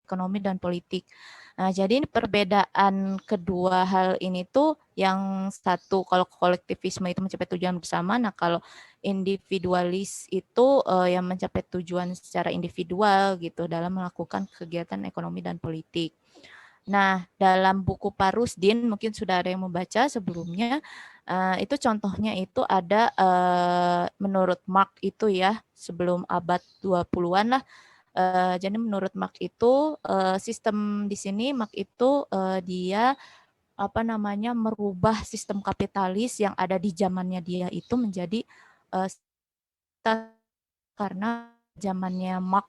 ekonomi dan politik. Nah, jadi perbedaan kedua hal ini tuh yang satu kalau kolektivisme itu mencapai tujuan bersama, nah kalau individualis itu yang mencapai tujuan secara individual gitu dalam melakukan kegiatan ekonomi dan politik. Nah, dalam buku Parusdin mungkin sudah ada yang membaca sebelumnya, itu contohnya itu ada menurut Marx itu ya sebelum abad 20-an lah. Jadi menurut Marx itu sistem di sini Marx itu dia apa namanya merubah sistem kapitalis yang ada di zamannya dia itu menjadi karena zamannya Marx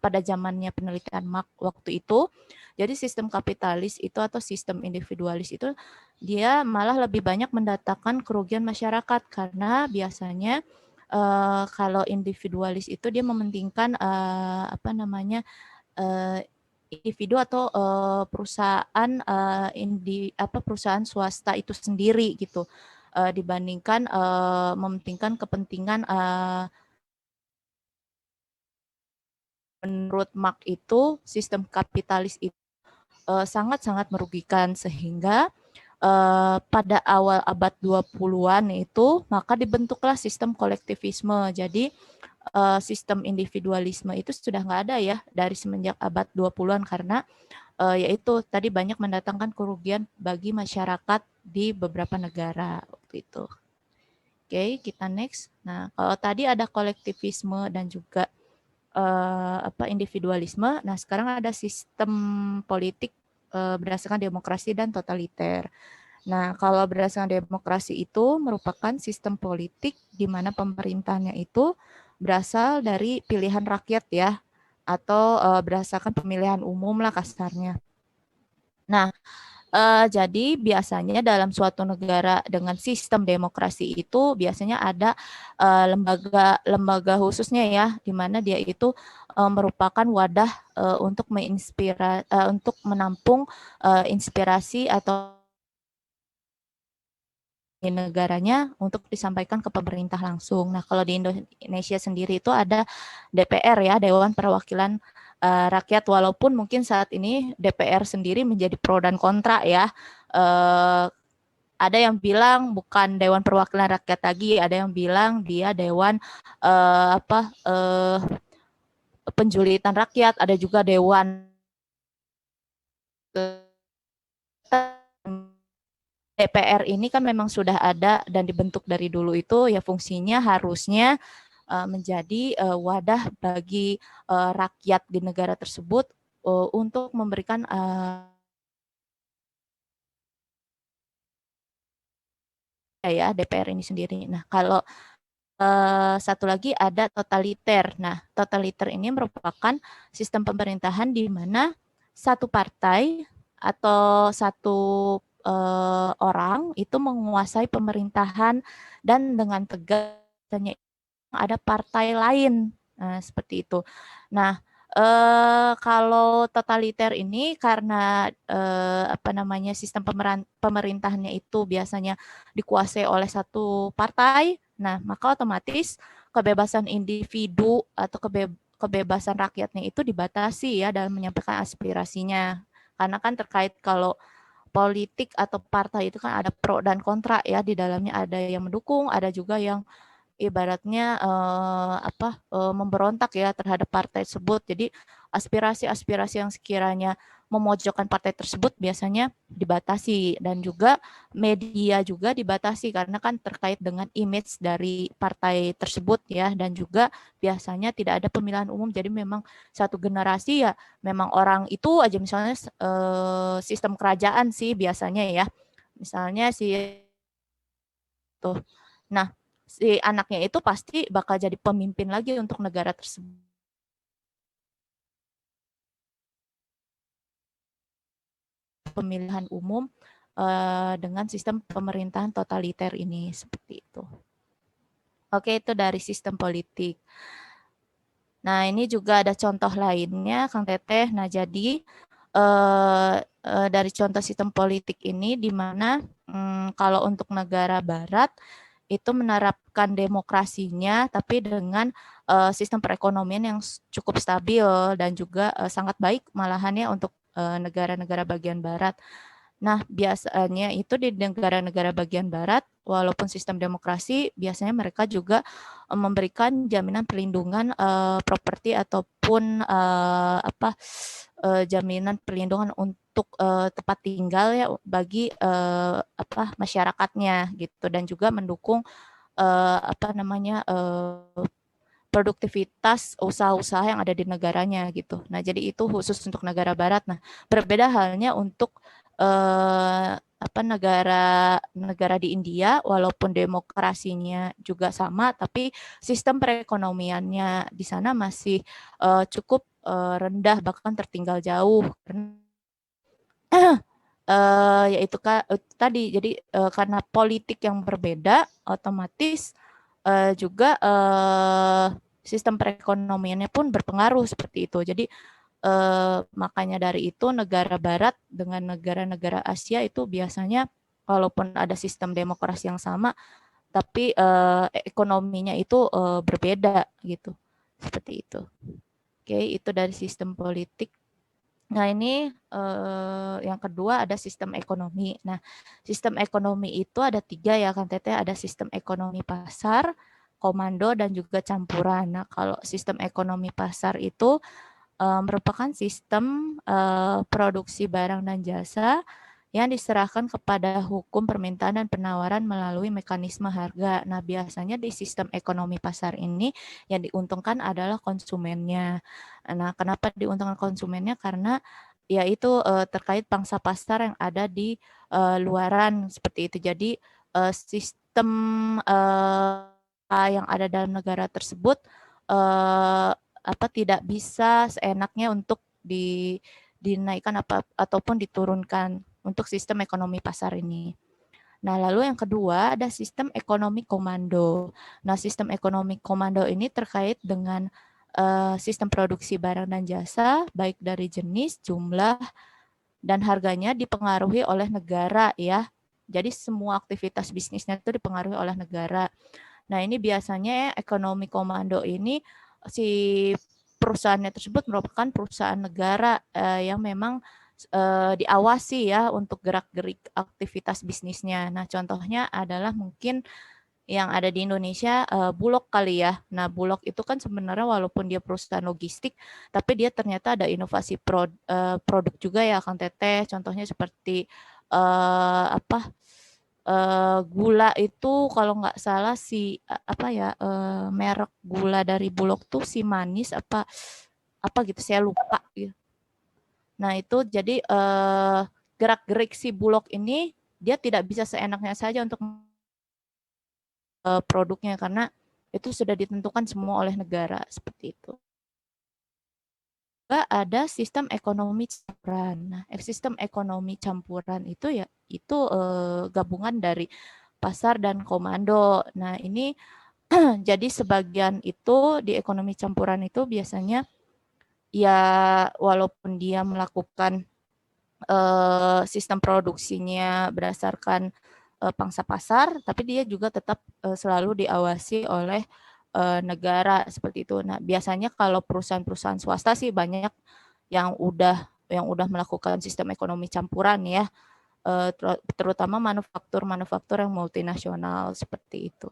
pada zamannya penelitian Marx waktu itu, jadi sistem kapitalis itu atau sistem individualis itu dia malah lebih banyak mendatangkan kerugian masyarakat karena biasanya kalau individualis itu dia mementingkan apa namanya individu atau perusahaan perusahaan swasta itu sendiri gitu dibandingkan mementingkan kepentingan menurut Marx itu sistem kapitalis itu sangat-sangat merugikan sehingga pada awal abad 20-an itu maka dibentuklah sistem kolektivisme. Jadi sistem individualisme itu sudah nggak ada ya dari semenjak abad 20-an karena yaitu tadi banyak mendatangkan kerugian bagi masyarakat di beberapa negara waktu itu. Oke, kita next. Nah, kalau tadi ada kolektivisme dan juga individualisme. Nah, sekarang ada sistem politik berdasarkan demokrasi dan totaliter. Nah, kalau berdasarkan demokrasi itu merupakan sistem politik di mana pemerintahnya itu berasal dari pilihan rakyat ya, atau berdasarkan pemilihan umum lah kasarnya. Nah, jadi biasanya dalam suatu negara dengan sistem demokrasi itu biasanya ada lembaga khususnya ya, di mana dia itu merupakan wadah untuk untuk menampung inspirasi atau di negaranya untuk disampaikan ke pemerintah langsung. Nah, kalau di Indonesia sendiri itu ada DPR ya, Dewan Perwakilan Rakyat, walaupun mungkin saat ini DPR sendiri menjadi pro dan kontra ya. Ada yang bilang bukan Dewan Perwakilan Rakyat lagi, ada yang bilang dia Dewan Penjulitan Rakyat, ada juga Dewan DPR ini kan memang sudah ada dan dibentuk dari dulu itu ya fungsinya harusnya menjadi wadah bagi rakyat di negara tersebut untuk memberikan ya DPR ini sendiri. Nah, kalau satu lagi ada totaliter. Nah, totaliter ini merupakan sistem pemerintahan di mana satu partai atau satu orang itu menguasai pemerintahan dan dengan tegasnya ada partai lain seperti itu. Nah, kalau totaliter ini karena sistem pemerintahannya itu biasanya dikuasai oleh satu partai, nah maka otomatis kebebasan individu atau kebebasan rakyatnya itu dibatasi ya dalam menyampaikan aspirasinya. Karena kan terkait kalau politik atau partai itu kan ada pro dan kontra ya di dalamnya, ada yang mendukung, ada juga yang ibaratnya memberontak ya terhadap partai tersebut. Jadi aspirasi-aspirasi yang sekiranya memojokkan partai tersebut biasanya dibatasi, dan juga media juga dibatasi karena kan terkait dengan image dari partai tersebut ya, dan juga biasanya tidak ada pemilihan umum. Jadi memang satu generasi ya memang orang itu aja, misalnya sistem kerajaan sih biasanya ya. Misalnya tuh. Nah, si anaknya itu pasti bakal jadi pemimpin lagi untuk negara tersebut. Pemilihan umum dengan sistem pemerintahan totaliter ini seperti itu. Oke, itu dari sistem politik. Nah, ini juga ada contoh lainnya, Kang Teteh. Nah, jadi dari contoh sistem politik ini di mana kalau untuk negara barat itu menerapkan demokrasinya tapi dengan sistem perekonomian yang cukup stabil dan juga sangat baik malahannya untuk negara-negara bagian barat. Nah, biasanya itu di negara-negara bagian barat, walaupun sistem demokrasi, biasanya mereka juga memberikan jaminan perlindungan properti ataupun jaminan perlindungan untuk tempat tinggal ya bagi masyarakatnya gitu, dan juga mendukung produktivitas usaha-usaha yang ada di negaranya gitu. Nah, jadi itu khusus untuk negara barat. Nah, berbeda halnya untuk negara di India, walaupun demokrasinya juga sama, tapi sistem perekonomiannya di sana masih cukup rendah, bahkan tertinggal jauh. Yaitu tadi, jadi karena politik yang berbeda, otomatis juga sistem perekonomiannya pun berpengaruh seperti itu. Jadi makanya dari itu negara barat dengan negara-negara Asia itu biasanya walaupun ada sistem demokrasi yang sama, tapi ekonominya itu berbeda gitu. Seperti itu. Oke, itu dari sistem politik. Nah, ini yang kedua ada sistem ekonomi. Nah, sistem ekonomi itu ada 3 ya kan Teteh, ada sistem ekonomi pasar, komando, dan juga campuran. Nah, kalau sistem ekonomi pasar itu merupakan sistem produksi barang dan jasa yang diserahkan kepada hukum permintaan dan penawaran melalui mekanisme harga. Nah, biasanya di sistem ekonomi pasar ini yang diuntungkan adalah konsumennya. Nah, kenapa diuntungkan konsumennya? Karena ya itu terkait pangsa pasar yang ada di luaran seperti itu. Jadi sistem yang ada dalam negara tersebut tidak bisa seenaknya untuk dinaikkan ataupun diturunkan untuk sistem ekonomi pasar ini. Nah, lalu yang kedua ada sistem ekonomi komando. Nah, sistem ekonomi komando ini terkait dengan sistem produksi barang dan jasa, baik dari jenis, jumlah, dan harganya dipengaruhi oleh negara ya. Jadi semua aktivitas bisnisnya itu dipengaruhi oleh negara. Nah, ini biasanya ekonomi komando ini si perusahaannya tersebut merupakan perusahaan negara yang memang diawasi ya untuk gerak-gerik aktivitas bisnisnya. Nah, contohnya adalah mungkin yang ada di Indonesia Bulog kali ya. Nah, Bulog itu kan sebenarnya walaupun dia perusahaan logistik, tapi dia ternyata ada inovasi produk juga ya, Kang Teteh. Contohnya seperti gula itu kalau nggak salah merek gula dari Bulog tuh si manis apa gitu, saya lupa gitu. Nah, itu jadi gerak-gerik si Bulog ini dia tidak bisa seenaknya saja untuk produknya karena itu sudah ditentukan semua oleh negara seperti itu. Juga ada sistem ekonomi campuran. Nah, sistem ekonomi campuran itu ya itu gabungan dari pasar dan komando. Nah, ini jadi sebagian itu di ekonomi campuran itu biasanya ya walaupun dia melakukan sistem produksinya berdasarkan pangsa pasar, tapi dia juga tetap selalu diawasi oleh negara seperti itu. Nah, biasanya kalau perusahaan-perusahaan swasta sih banyak yang udah melakukan sistem ekonomi campuran ya, terutama manufaktur yang multinasional seperti itu.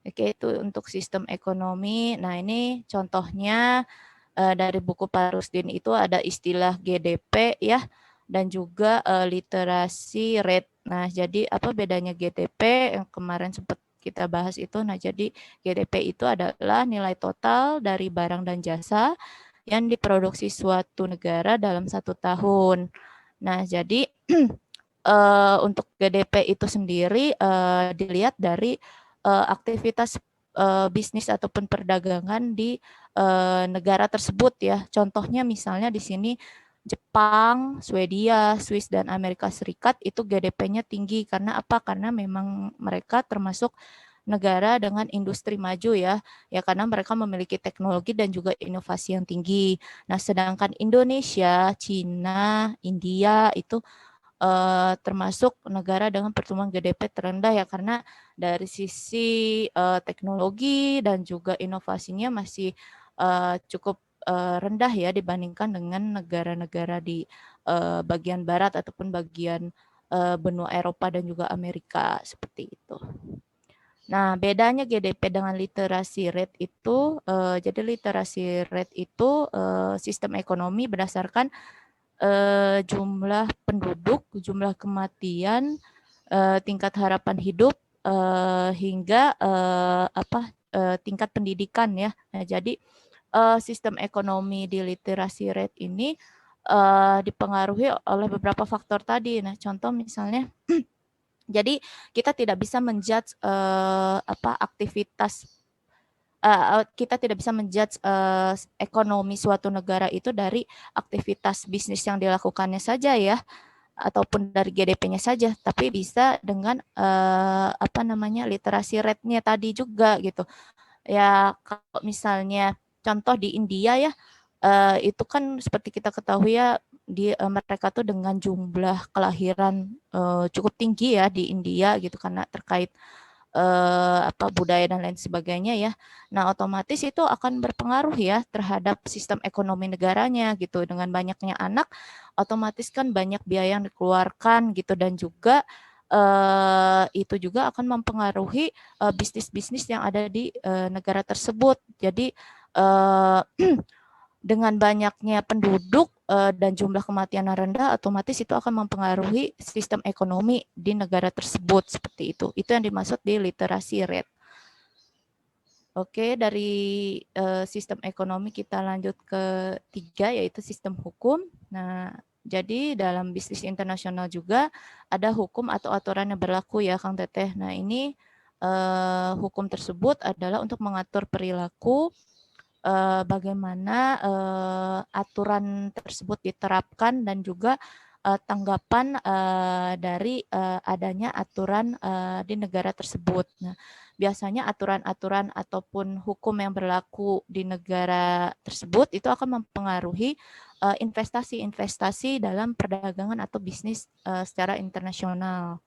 Oke, itu untuk sistem ekonomi. Nah, ini contohnya dari buku Pak Rusdin itu ada istilah GDP ya, dan juga literasi rate. Nah, jadi apa bedanya GDP yang kemarin sempat kita bahas itu? Nah, jadi GDP itu adalah nilai total dari barang dan jasa yang diproduksi suatu negara dalam 1 tahun. Nah, jadi untuk GDP itu sendiri dilihat dari aktivitas bisnis ataupun perdagangan di negara tersebut ya. Contohnya misalnya di sini Jepang, Swedia, Swiss, dan Amerika Serikat itu GDP-nya tinggi. Karena apa? Karena memang mereka termasuk negara dengan industri maju ya. Ya karena mereka memiliki teknologi dan juga inovasi yang tinggi. Nah, sedangkan Indonesia, Cina, India itu termasuk negara dengan pertumbuhan GDP terendah ya, karena dari sisi teknologi dan juga inovasinya masih cukup rendah ya dibandingkan dengan negara-negara di bagian barat ataupun bagian benua Eropa dan juga Amerika seperti itu. Nah, bedanya GDP dengan literasi rate itu, jadi literasi rate itu sistem ekonomi berdasarkan jumlah penduduk, jumlah kematian, tingkat harapan hidup, hingga tingkat pendidikan ya. Nah, jadi sistem ekonomi di literasi rate ini dipengaruhi oleh beberapa faktor tadi. Nah, contoh misalnya, jadi kita tidak bisa menjudge aktivitas kita tidak bisa menjudge ekonomi suatu negara itu dari aktivitas bisnis yang dilakukannya saja ya, ataupun dari GDP-nya saja, tapi bisa dengan literasi rate-nya tadi juga gitu. Ya kalau misalnya contoh di India ya, itu kan seperti kita ketahui ya, di mereka tuh dengan jumlah kelahiran cukup tinggi ya di India gitu, karena terkait budaya dan lain sebagainya ya. Nah, otomatis itu akan berpengaruh ya terhadap sistem ekonomi negaranya gitu. Dengan banyaknya anak, otomatis kan banyak biaya yang dikeluarkan gitu, dan juga itu juga akan mempengaruhi bisnis-bisnis yang ada di negara tersebut. Jadi dengan banyaknya penduduk dan jumlah kematian yang rendah, otomatis itu akan mempengaruhi sistem ekonomi di negara tersebut seperti itu. Itu yang dimaksud di literasi rate. Oke, dari sistem ekonomi kita lanjut ke 3, yaitu sistem hukum. Nah, jadi dalam bisnis internasional juga ada hukum atau aturan yang berlaku ya, Kang Teteh. Nah, ini hukum tersebut adalah untuk mengatur perilaku, bagaimana aturan tersebut diterapkan, dan juga tanggapan dari adanya aturan di negara tersebut. Nah, biasanya aturan-aturan ataupun hukum yang berlaku di negara tersebut itu akan mempengaruhi investasi-investasi dalam perdagangan atau bisnis secara internasional.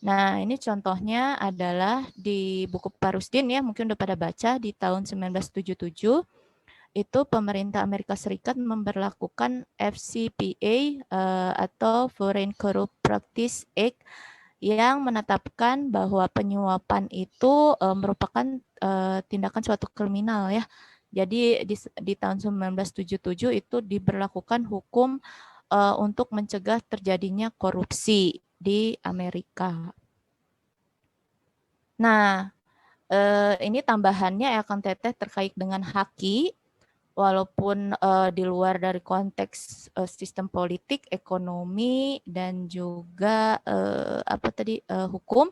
Nah, ini contohnya adalah di buku Parusdin ya, mungkin udah pada baca, di tahun 1977 itu pemerintah Amerika Serikat memberlakukan FCPA atau Foreign Corrupt Practice Act, yang menetapkan bahwa penyuapan itu merupakan tindakan suatu kriminal ya. Jadi di tahun 1977 itu diberlakukan hukum untuk mencegah terjadinya korupsi di Amerika. Nah, ini tambahannya ya Kang Teteh terkait dengan haki, walaupun di luar dari konteks sistem politik, ekonomi, dan juga hukum.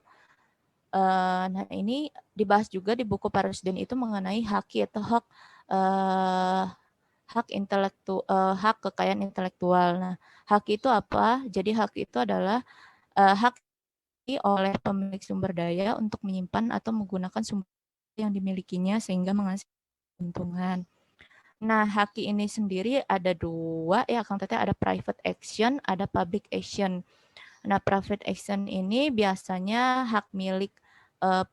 Nah, ini dibahas juga di buku Parusdin itu mengenai haki atau hak kekayaan intelektual. Nah, hak itu apa? Jadi hak itu adalah hak oleh pemilik sumber daya untuk menyimpan atau menggunakan sumber yang dimilikinya sehingga menghasilkan keuntungan. Nah, haki ini sendiri ada 2 ya, Kang Teteh, ada private action, ada public action. Nah, private action ini biasanya hak milik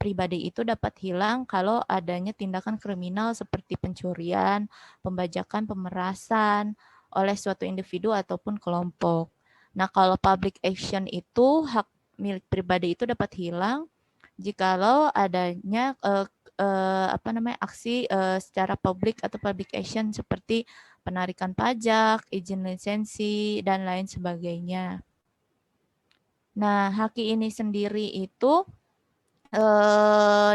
pribadi itu dapat hilang kalau adanya tindakan kriminal seperti pencurian, pembajakan, pemerasan oleh suatu individu ataupun kelompok. Nah, kalau public action itu hak milik pribadi itu dapat hilang jikalau adanya aksi secara publik atau public action seperti penarikan pajak, izin lisensi, dan lain sebagainya. Nah, haki ini sendiri itu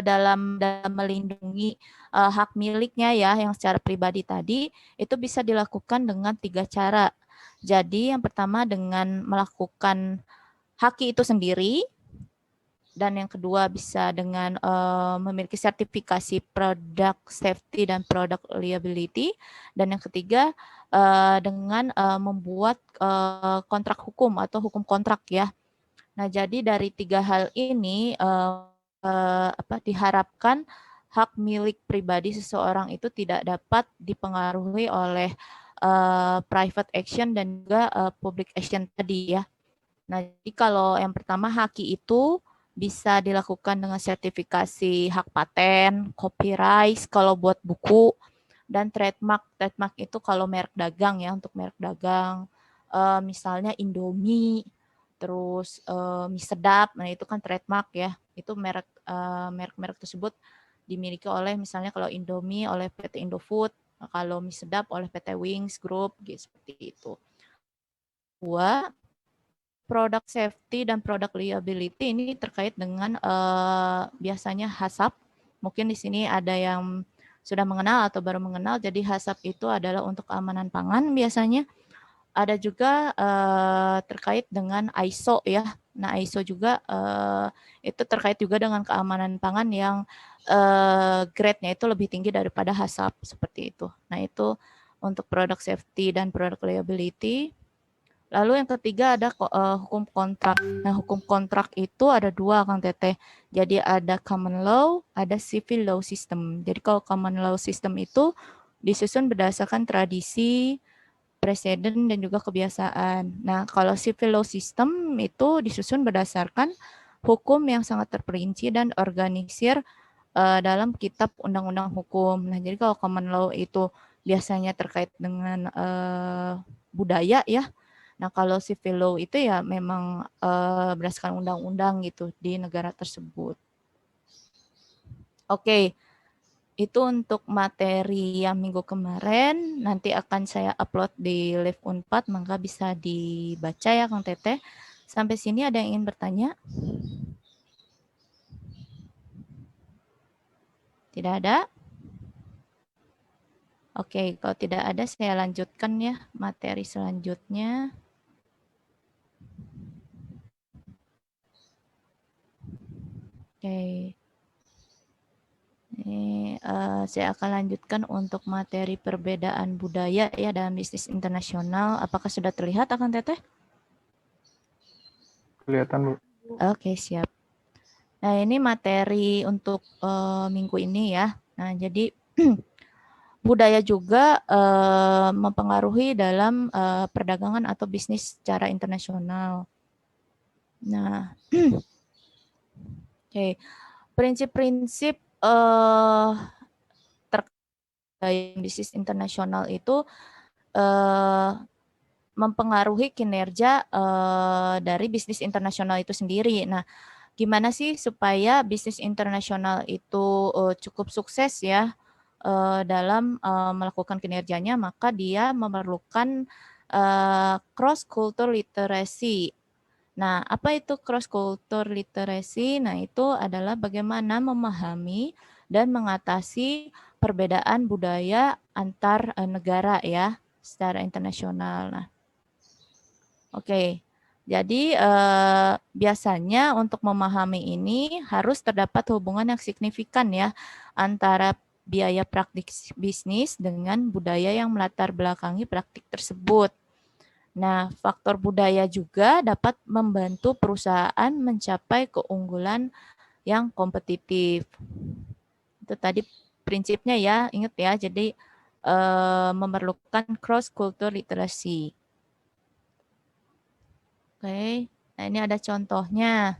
dalam melindungi hak miliknya ya, yang secara pribadi tadi, itu bisa dilakukan dengan 3 cara. Jadi yang pertama dengan melakukan haki itu sendiri, dan yang kedua bisa dengan memiliki sertifikasi product safety dan product liability, dan yang ketiga dengan membuat kontrak hukum atau hukum kontrak ya. Nah, jadi dari 3 hal ini diharapkan hak milik pribadi seseorang itu tidak dapat dipengaruhi oleh private action dan juga public action tadi ya. Nah, jadi kalau yang pertama haki itu bisa dilakukan dengan sertifikasi hak paten, copyright kalau buat buku, dan trademark. Trademark itu kalau merek dagang ya, untuk merek dagang. Misalnya Indomie, terus mie sedap, nah itu kan trademark ya. Itu merek-merek tersebut dimiliki oleh misalnya kalau Indomie oleh PT Indofood, kalau mie sedap oleh PT Wings Group, gitu seperti itu. Dua, product safety dan product liability ini terkait dengan biasanya HACCP. Mungkin di sini ada yang sudah mengenal atau baru mengenal. Jadi HACCP itu adalah untuk keamanan pangan biasanya. Ada juga terkait dengan ISO ya. Nah, ISO juga itu terkait juga dengan keamanan pangan yang grade-nya itu lebih tinggi daripada HACCP seperti itu. Nah, itu untuk product safety dan product liability. Lalu yang ketiga ada hukum kontrak. Nah, hukum kontrak itu ada dua, Kang Teteh. Jadi ada common law, ada civil law system. Jadi kalau common law system itu disusun berdasarkan tradisi, presiden, dan juga kebiasaan. Nah, kalau civil law system itu disusun berdasarkan hukum yang sangat terperinci dan organisir dalam kitab undang-undang hukum. Nah, jadi kalau common law itu biasanya terkait dengan budaya ya. Nah, kalau civil law itu ya memang berdasarkan undang-undang gitu di negara tersebut. Oke, itu untuk materi yang minggu kemarin. Nanti akan saya upload di Live Unpad, maka bisa dibaca ya Kang Teteh. Sampai sini ada yang ingin bertanya? Tidak ada? Oke, kalau tidak ada saya lanjutkan ya materi selanjutnya. Oke. Ini saya akan lanjutkan untuk materi perbedaan budaya ya dalam bisnis internasional. Apakah sudah terlihat Akang Teteh? Kelihatan, Bu. Oke, siap. Nah, ini materi untuk minggu ini ya. Nah, jadi budaya juga mempengaruhi dalam perdagangan atau bisnis secara internasional. Nah, oke. Prinsip-prinsip terkait bisnis internasional itu mempengaruhi kinerja dari bisnis internasional itu sendiri. Nah, gimana sih supaya bisnis internasional itu cukup sukses ya dalam melakukan kinerjanya? Maka dia memerlukan cross culture literacy. Nah, apa itu cross culture literacy? Nah, itu adalah bagaimana memahami dan mengatasi perbedaan budaya antar negara ya secara internasional. Nah, oke. Jadi biasanya untuk memahami ini harus terdapat hubungan yang signifikan ya antara biaya praktik bisnis dengan budaya yang melatar belakangi praktik tersebut. Nah, faktor budaya juga dapat membantu perusahaan mencapai keunggulan yang kompetitif. Itu tadi prinsipnya ya, ingat ya. Jadi memerlukan cross culture literacy. Oke, nah ini ada contohnya.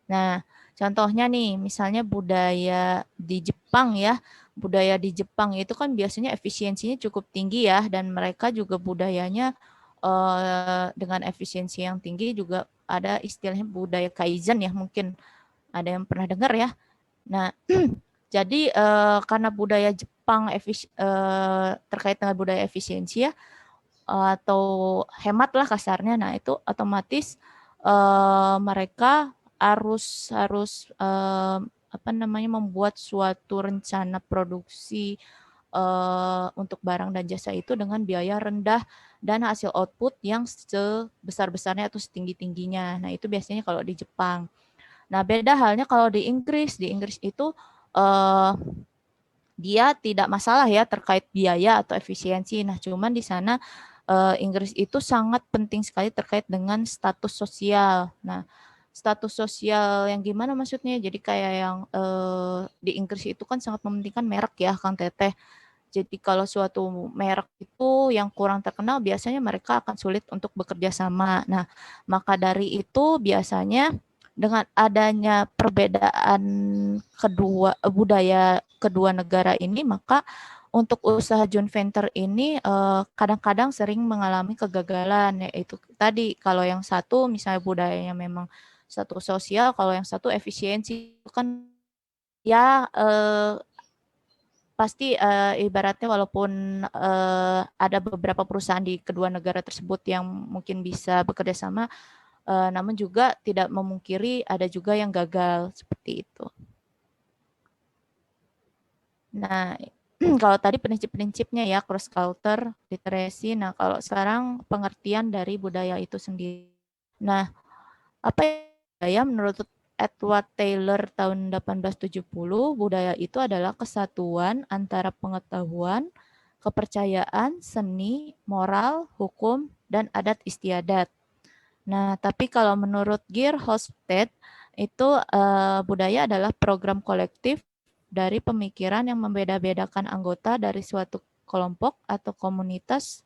Nah, contohnya nih, misalnya budaya di Jepang ya. Budaya di Jepang itu kan biasanya efisiensinya cukup tinggi ya, dan mereka juga budayanya dengan efisiensi yang tinggi juga ada istilahnya budaya kaizen ya, mungkin ada yang pernah dengar ya. Nah, jadi karena budaya Jepang terkait dengan budaya efisiensi ya, atau hemat lah kasarnya. Nah, itu otomatis mereka harus membuat suatu rencana produksi untuk barang dan jasa itu dengan biaya rendah dan hasil output yang sebesar-besarnya atau setinggi-tingginya. Nah, itu biasanya kalau di Jepang. Nah, beda halnya kalau di Inggris. Di Inggris itu dia tidak masalah ya terkait biaya atau efisiensi. Nah, cuman di sana Inggris itu sangat penting sekali terkait dengan status sosial. Nah, status sosial yang gimana maksudnya? Jadi kayak yang di Inggris itu kan sangat mementingkan merek ya, Kang Teteh. Jadi kalau suatu merek itu yang kurang terkenal, biasanya mereka akan sulit untuk bekerja sama. Nah, maka dari itu biasanya dengan adanya perbedaan budaya kedua negara ini, maka untuk usaha joint venture ini kadang-kadang sering mengalami kegagalan, yaitu tadi kalau yang satu misalnya budayanya memang satu sosial, kalau yang satu efisiensi kan ya pasti ibaratnya walaupun ada beberapa perusahaan di kedua negara tersebut yang mungkin bisa bekerja sama, namun juga tidak memungkiri ada juga yang gagal seperti itu. Nah, kalau tadi prinsip-prinsipnya ya cross culture, literasi. Nah, kalau sekarang pengertian dari budaya itu sendiri. Nah, apa budaya menurut Edward Taylor tahun 1870, budaya itu adalah kesatuan antara pengetahuan, kepercayaan, seni, moral, hukum, dan adat istiadat. Nah, tapi kalau menurut Geer Hofstede, itu budaya adalah program kolektif dari pemikiran yang membeda-bedakan anggota dari suatu kelompok atau komunitas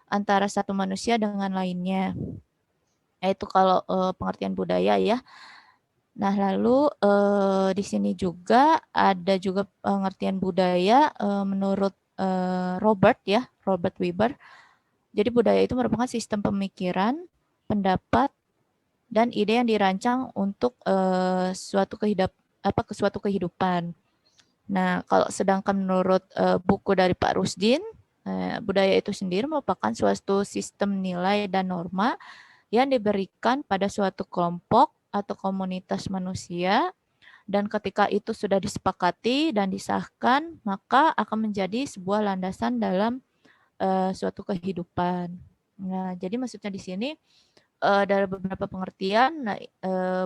antara satu manusia dengan lainnya. Itu kalau pengertian budaya ya. Nah, lalu di sini juga ada juga pengertian budaya menurut Robert Weber. Jadi budaya itu merupakan sistem pemikiran, pendapat, dan ide yang dirancang untuk suatu kehidupan. Nah, kalau sedangkan menurut buku dari Pak Rusdin, budaya itu sendiri merupakan suatu sistem nilai dan norma yang diberikan pada suatu kelompok atau komunitas manusia, dan ketika itu sudah disepakati dan disahkan, maka akan menjadi sebuah landasan dalam suatu kehidupan. Nah, jadi maksudnya di sini dari beberapa pengertian, nah,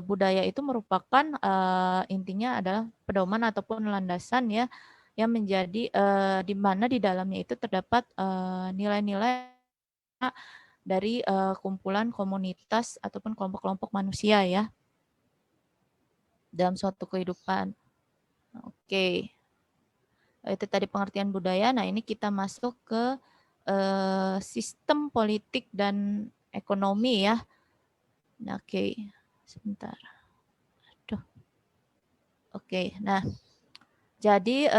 budaya itu merupakan intinya adalah pedoman ataupun landasan ya, yang menjadi di mana di dalamnya itu terdapat nilai-nilai dari kumpulan komunitas ataupun kelompok-kelompok manusia ya dalam suatu kehidupan. Oke, itu tadi pengertian budaya. Nah, ini kita masuk ke sistem politik dan ekonomi ya. Nah, oke, sebentar. Aduh. Oke, nah, jadi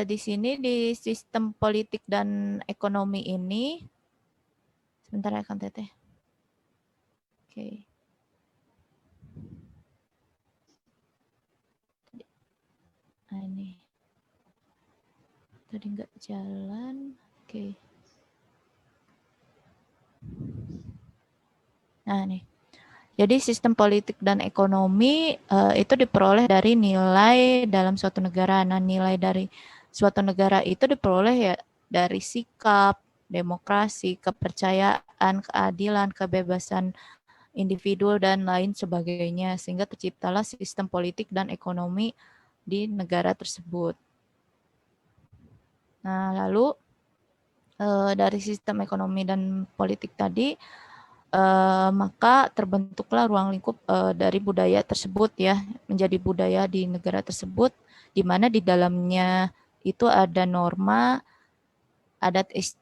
di sini di sistem politik dan ekonomi ini, sebentar ya Kang Teteh. Oke. Nah, ini tadi nggak jalan. Oke. Nah, nih. Jadi sistem politik dan ekonomi itu diperoleh dari nilai dalam suatu negara. Nah, nilai dari suatu negara itu diperoleh ya dari sikap, demokrasi, kepercayaan, keadilan, kebebasan individu, dan lain sebagainya. Sehingga terciptalah sistem politik dan ekonomi di negara tersebut. Nah, lalu dari sistem ekonomi dan politik tadi, maka terbentuklah ruang lingkup dari budaya tersebut ya, menjadi budaya di negara tersebut, di mana di dalamnya itu ada norma,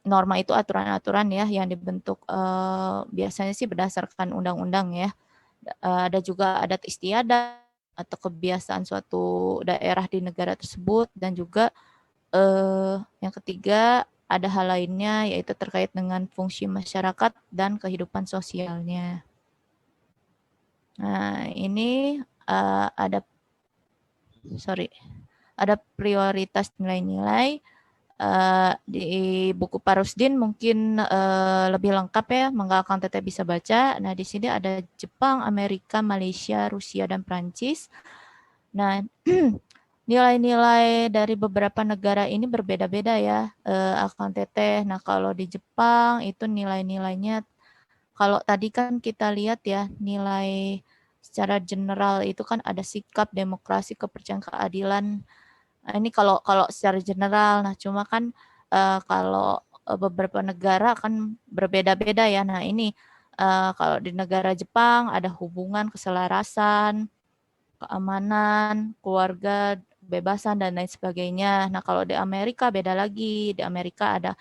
norma itu aturan-aturan ya yang dibentuk biasanya sih berdasarkan undang-undang ya. Ada juga adat istiadat atau kebiasaan suatu daerah di negara tersebut, dan juga yang ketiga ada hal lainnya yaitu terkait dengan fungsi masyarakat dan kehidupan sosialnya. Nah, ini ada prioritas nilai-nilai di buku Pak Rusdin mungkin lebih lengkap ya, mangga Kang Teteh bisa baca. Nah, di sini ada Jepang, Amerika, Malaysia, Rusia, dan Prancis. Nah, nilai-nilai dari beberapa negara ini berbeda-beda ya, Kang Teteh. Nah, kalau di Jepang itu nilai-nilainya, kalau tadi kan kita lihat ya, nilai secara general itu kan ada sikap, demokrasi, kepercayaan, keadilan. Nah, ini kalau secara general. Nah, cuma kan kalau beberapa negara kan berbeda-beda ya. Nah, ini kalau di negara Jepang ada hubungan, keselarasan, keamanan, keluarga, kebebasan dan lain sebagainya. Nah, kalau di Amerika beda lagi. Di Amerika ada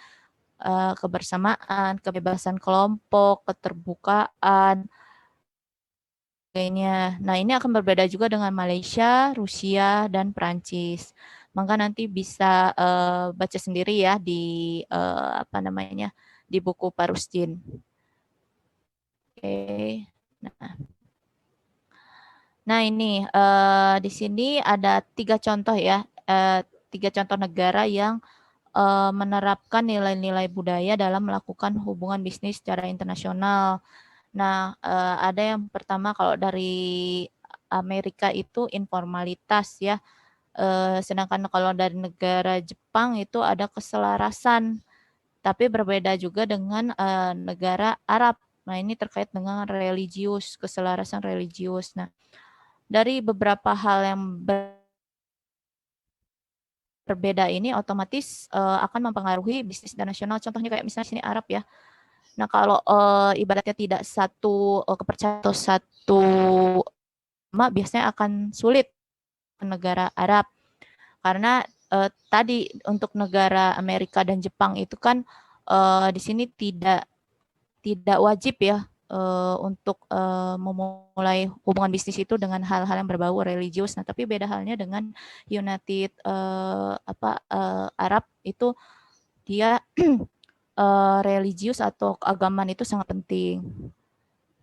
kebersamaan, kebebasan kelompok, keterbukaan, sebagainya. Nah, ini akan berbeda juga dengan Malaysia, Rusia, dan Prancis. Maka nanti bisa baca sendiri ya di apa namanya di buku Pak Rusdin. Oke. Nah ini di sini ada 3 contoh ya, 3 contoh negara yang menerapkan nilai-nilai budaya dalam melakukan hubungan bisnis secara internasional. Nah, ada yang pertama kalau dari Amerika itu informalitas ya, sedangkan kalau dari negara Jepang itu ada keselarasan, tapi berbeda juga dengan negara Arab. Nah, ini terkait dengan religius, keselarasan religius. Nah, dari beberapa hal yang berbeda ini otomatis akan mempengaruhi bisnis internasional. Contohnya kayak misalnya sini Arab ya. Nah, kalau ibaratnya tidak satu kepercayaan atau satu biasanya akan sulit ke negara Arab. Karena tadi untuk negara Amerika dan Jepang itu kan di sini tidak wajib ya untuk memulai hubungan bisnis itu dengan hal-hal yang berbau religius. Nah, tapi beda halnya dengan United Arab itu dia religius atau keagamaan itu sangat penting.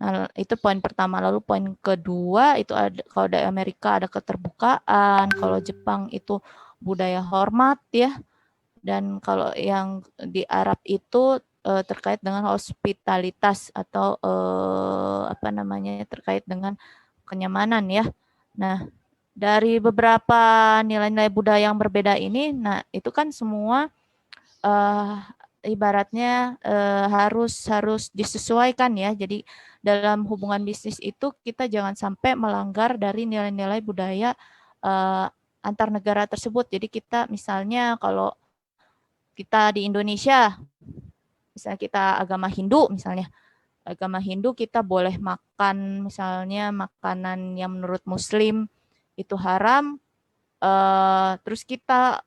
Nah, itu poin pertama. Lalu poin kedua itu ada kalau di Amerika ada keterbukaan, kalau Jepang itu budaya hormat ya. Dan kalau yang di Arab itu terkait dengan hospitalitas atau apa namanya terkait dengan kenyamanan ya. Nah, dari beberapa nilai-nilai budaya yang berbeda ini, nah itu kan semua ibaratnya harus disesuaikan ya. Jadi dalam hubungan bisnis itu kita jangan sampai melanggar dari nilai-nilai budaya antar negara tersebut. Jadi kita misalnya kalau kita di Indonesia, misalnya kita agama Hindu misalnya, agama Hindu kita boleh makan misalnya makanan yang menurut Muslim itu haram, terus kita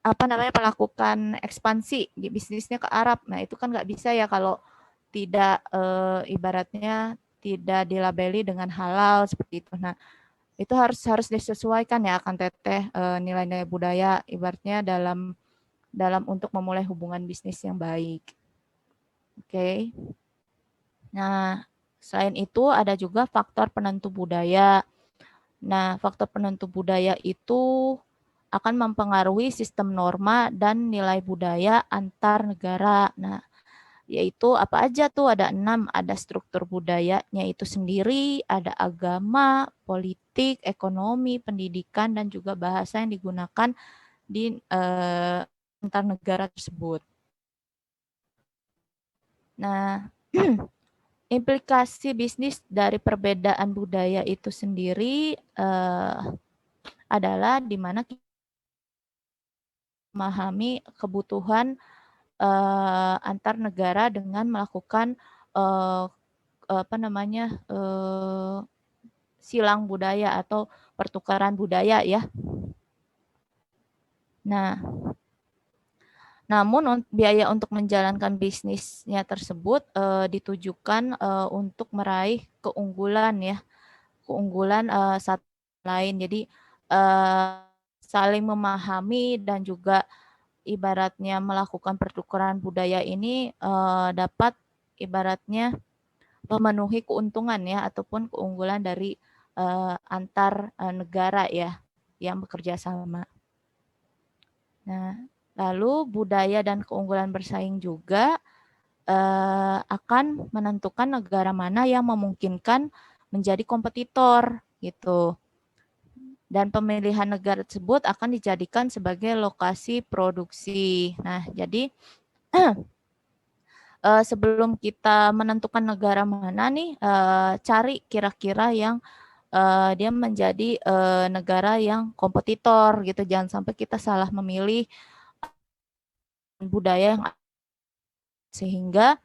apa namanya melakukan ekspansi bisnisnya ke Arab. Nah itu kan nggak bisa ya kalau tidak ibaratnya tidak dilabeli dengan halal seperti itu. Nah itu harus disesuaikan ya akan teteh nilai-nilai budaya ibaratnya dalam untuk memulai hubungan bisnis yang baik. Oke. Nah, selain itu ada juga faktor penentu budaya. Nah, faktor penentu budaya itu akan mempengaruhi sistem norma dan nilai budaya antar negara. Nah, yaitu apa aja tuh ada 6, ada struktur budayanya itu sendiri, ada agama, politik, ekonomi, pendidikan, dan juga bahasa yang digunakan di antar negara tersebut. Nah, implikasi bisnis dari perbedaan budaya itu sendiri adalah di mana kita memahami kebutuhan antar negara dengan melakukan apa namanya silang budaya atau pertukaran budaya ya. Nah, namun biaya untuk menjalankan bisnisnya tersebut ditujukan untuk meraih keunggulan ya, keunggulan satu lain. Jadi saling memahami dan juga ibaratnya melakukan pertukaran budaya ini dapat ibaratnya memenuhi keuntungan ya ataupun keunggulan dari antar negara ya yang bekerja sama. Nah, lalu budaya dan keunggulan bersaing juga akan menentukan negara mana yang memungkinkan menjadi kompetitor gitu. Dan pemilihan negara tersebut akan dijadikan sebagai lokasi produksi. Nah, jadi sebelum kita menentukan negara mana nih, cari kira-kira yang dia menjadi negara yang kompetitor gitu. Jangan sampai kita salah memilih budaya yang sehingga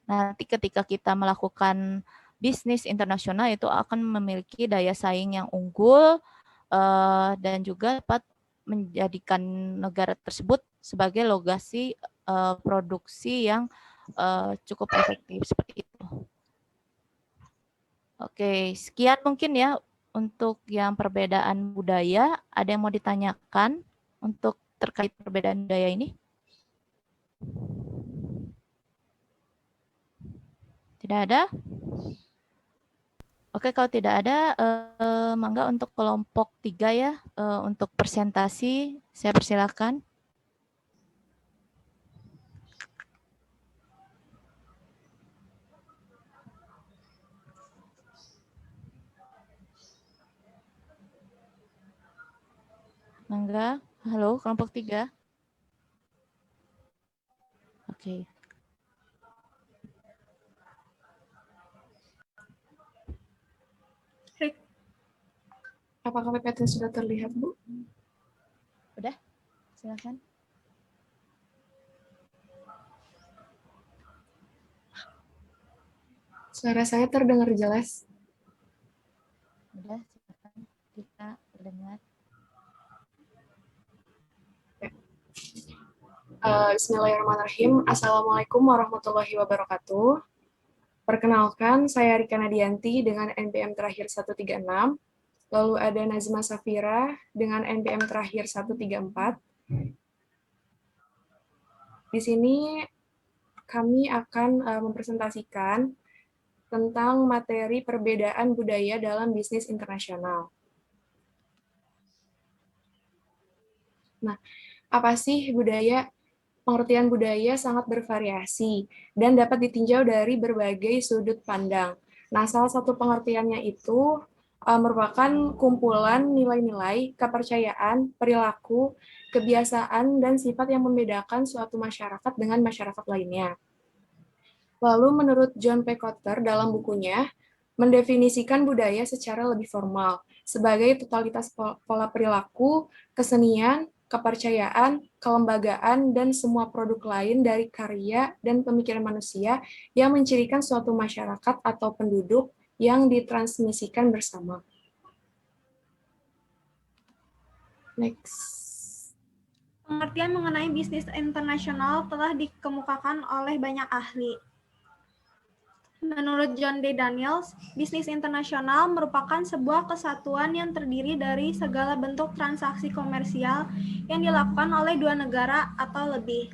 nanti ketika kita melakukan bisnis internasional itu akan memiliki daya saing yang unggul dan juga dapat menjadikan negara tersebut sebagai lokasi produksi yang cukup efektif seperti itu. Oke, sekian mungkin ya untuk yang perbedaan budaya. Ada yang mau ditanyakan untuk terkait perbedaan budaya ini? Tidak ada? Oke, kalau tidak ada, mangga untuk kelompok 3 ya, untuk presentasi, saya persilakan. Mangga, halo kelompok 3. Oke. Apakah PPT sudah terlihat, Bu? Udah, silakan. Suara saya terdengar jelas. Udah, silakan kita dengar. Bismillahirrahmanirrahim. Assalamualaikum warahmatullahi wabarakatuh. Perkenalkan, saya Rika Nadianti dengan NPM terakhir 136. Lalu ada Nazma Safira dengan NPM terakhir 134. Di sini kami akan mempresentasikan tentang materi perbedaan budaya dalam bisnis internasional. Nah, apa sih budaya? Pengertian budaya sangat bervariasi dan dapat ditinjau dari berbagai sudut pandang. Nah, salah satu pengertiannya itu merupakan kumpulan nilai-nilai, kepercayaan, perilaku, kebiasaan, dan sifat yang membedakan suatu masyarakat dengan masyarakat lainnya. Lalu menurut John P. Kotter dalam bukunya, mendefinisikan budaya secara lebih formal, sebagai totalitas pola perilaku, kesenian, kepercayaan, kelembagaan, dan semua produk lain dari karya dan pemikiran manusia yang mencirikan suatu masyarakat atau penduduk yang ditransmisikan bersama. Next. Pengertian mengenai bisnis internasional telah dikemukakan oleh banyak ahli. Menurut John D. Daniels, bisnis internasional merupakan sebuah kesatuan yang terdiri dari segala bentuk transaksi komersial yang dilakukan oleh dua negara atau lebih.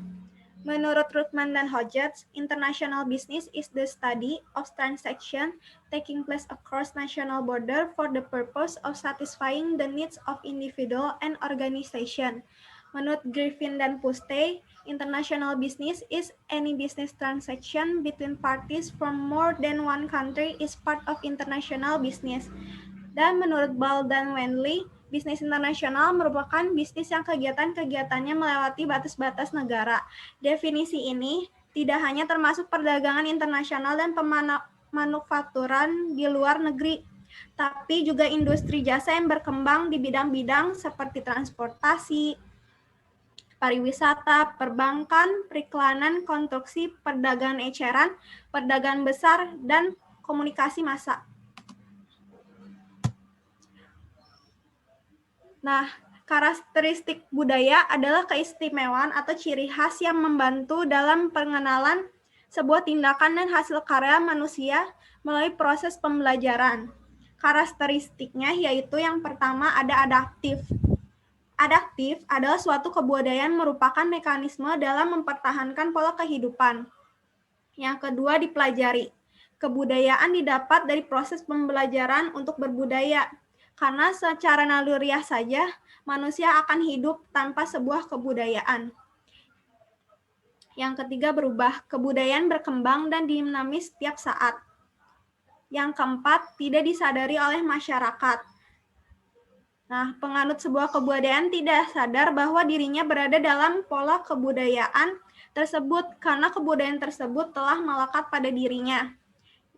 Menurut Ruthman dan Hodgetts, international business is the study of transaction taking place across national border for the purpose of satisfying the needs of individual and organization. Menurut Griffin dan Puste, international business is any business transaction between parties from more than one country is part of international business. Dan menurut Ball dan Wendley, bisnis internasional merupakan bisnis yang kegiatan-kegiatannya melewati batas-batas negara. Definisi ini tidak hanya termasuk perdagangan internasional dan pemanufakturan di luar negeri, tapi juga industri jasa yang berkembang di bidang-bidang seperti transportasi, pariwisata, perbankan, periklanan, konstruksi, perdagangan eceran, perdagangan besar, dan komunikasi massa. Nah, karakteristik budaya adalah keistimewaan atau ciri khas yang membantu dalam pengenalan sebuah tindakan dan hasil karya manusia melalui proses pembelajaran. Karakteristiknya yaitu yang pertama ada adaptif. Adaptif adalah suatu kebudayaan merupakan mekanisme dalam mempertahankan pola kehidupan. Yang kedua dipelajari. Kebudayaan didapat dari proses pembelajaran untuk berbudaya. Karena secara naluriah saja, manusia akan hidup tanpa sebuah kebudayaan. Yang ketiga berubah, kebudayaan berkembang dan dinamis setiap saat. Yang keempat, tidak disadari oleh masyarakat. Nah, penganut sebuah kebudayaan tidak sadar bahwa dirinya berada dalam pola kebudayaan tersebut karena kebudayaan tersebut telah melekat pada dirinya.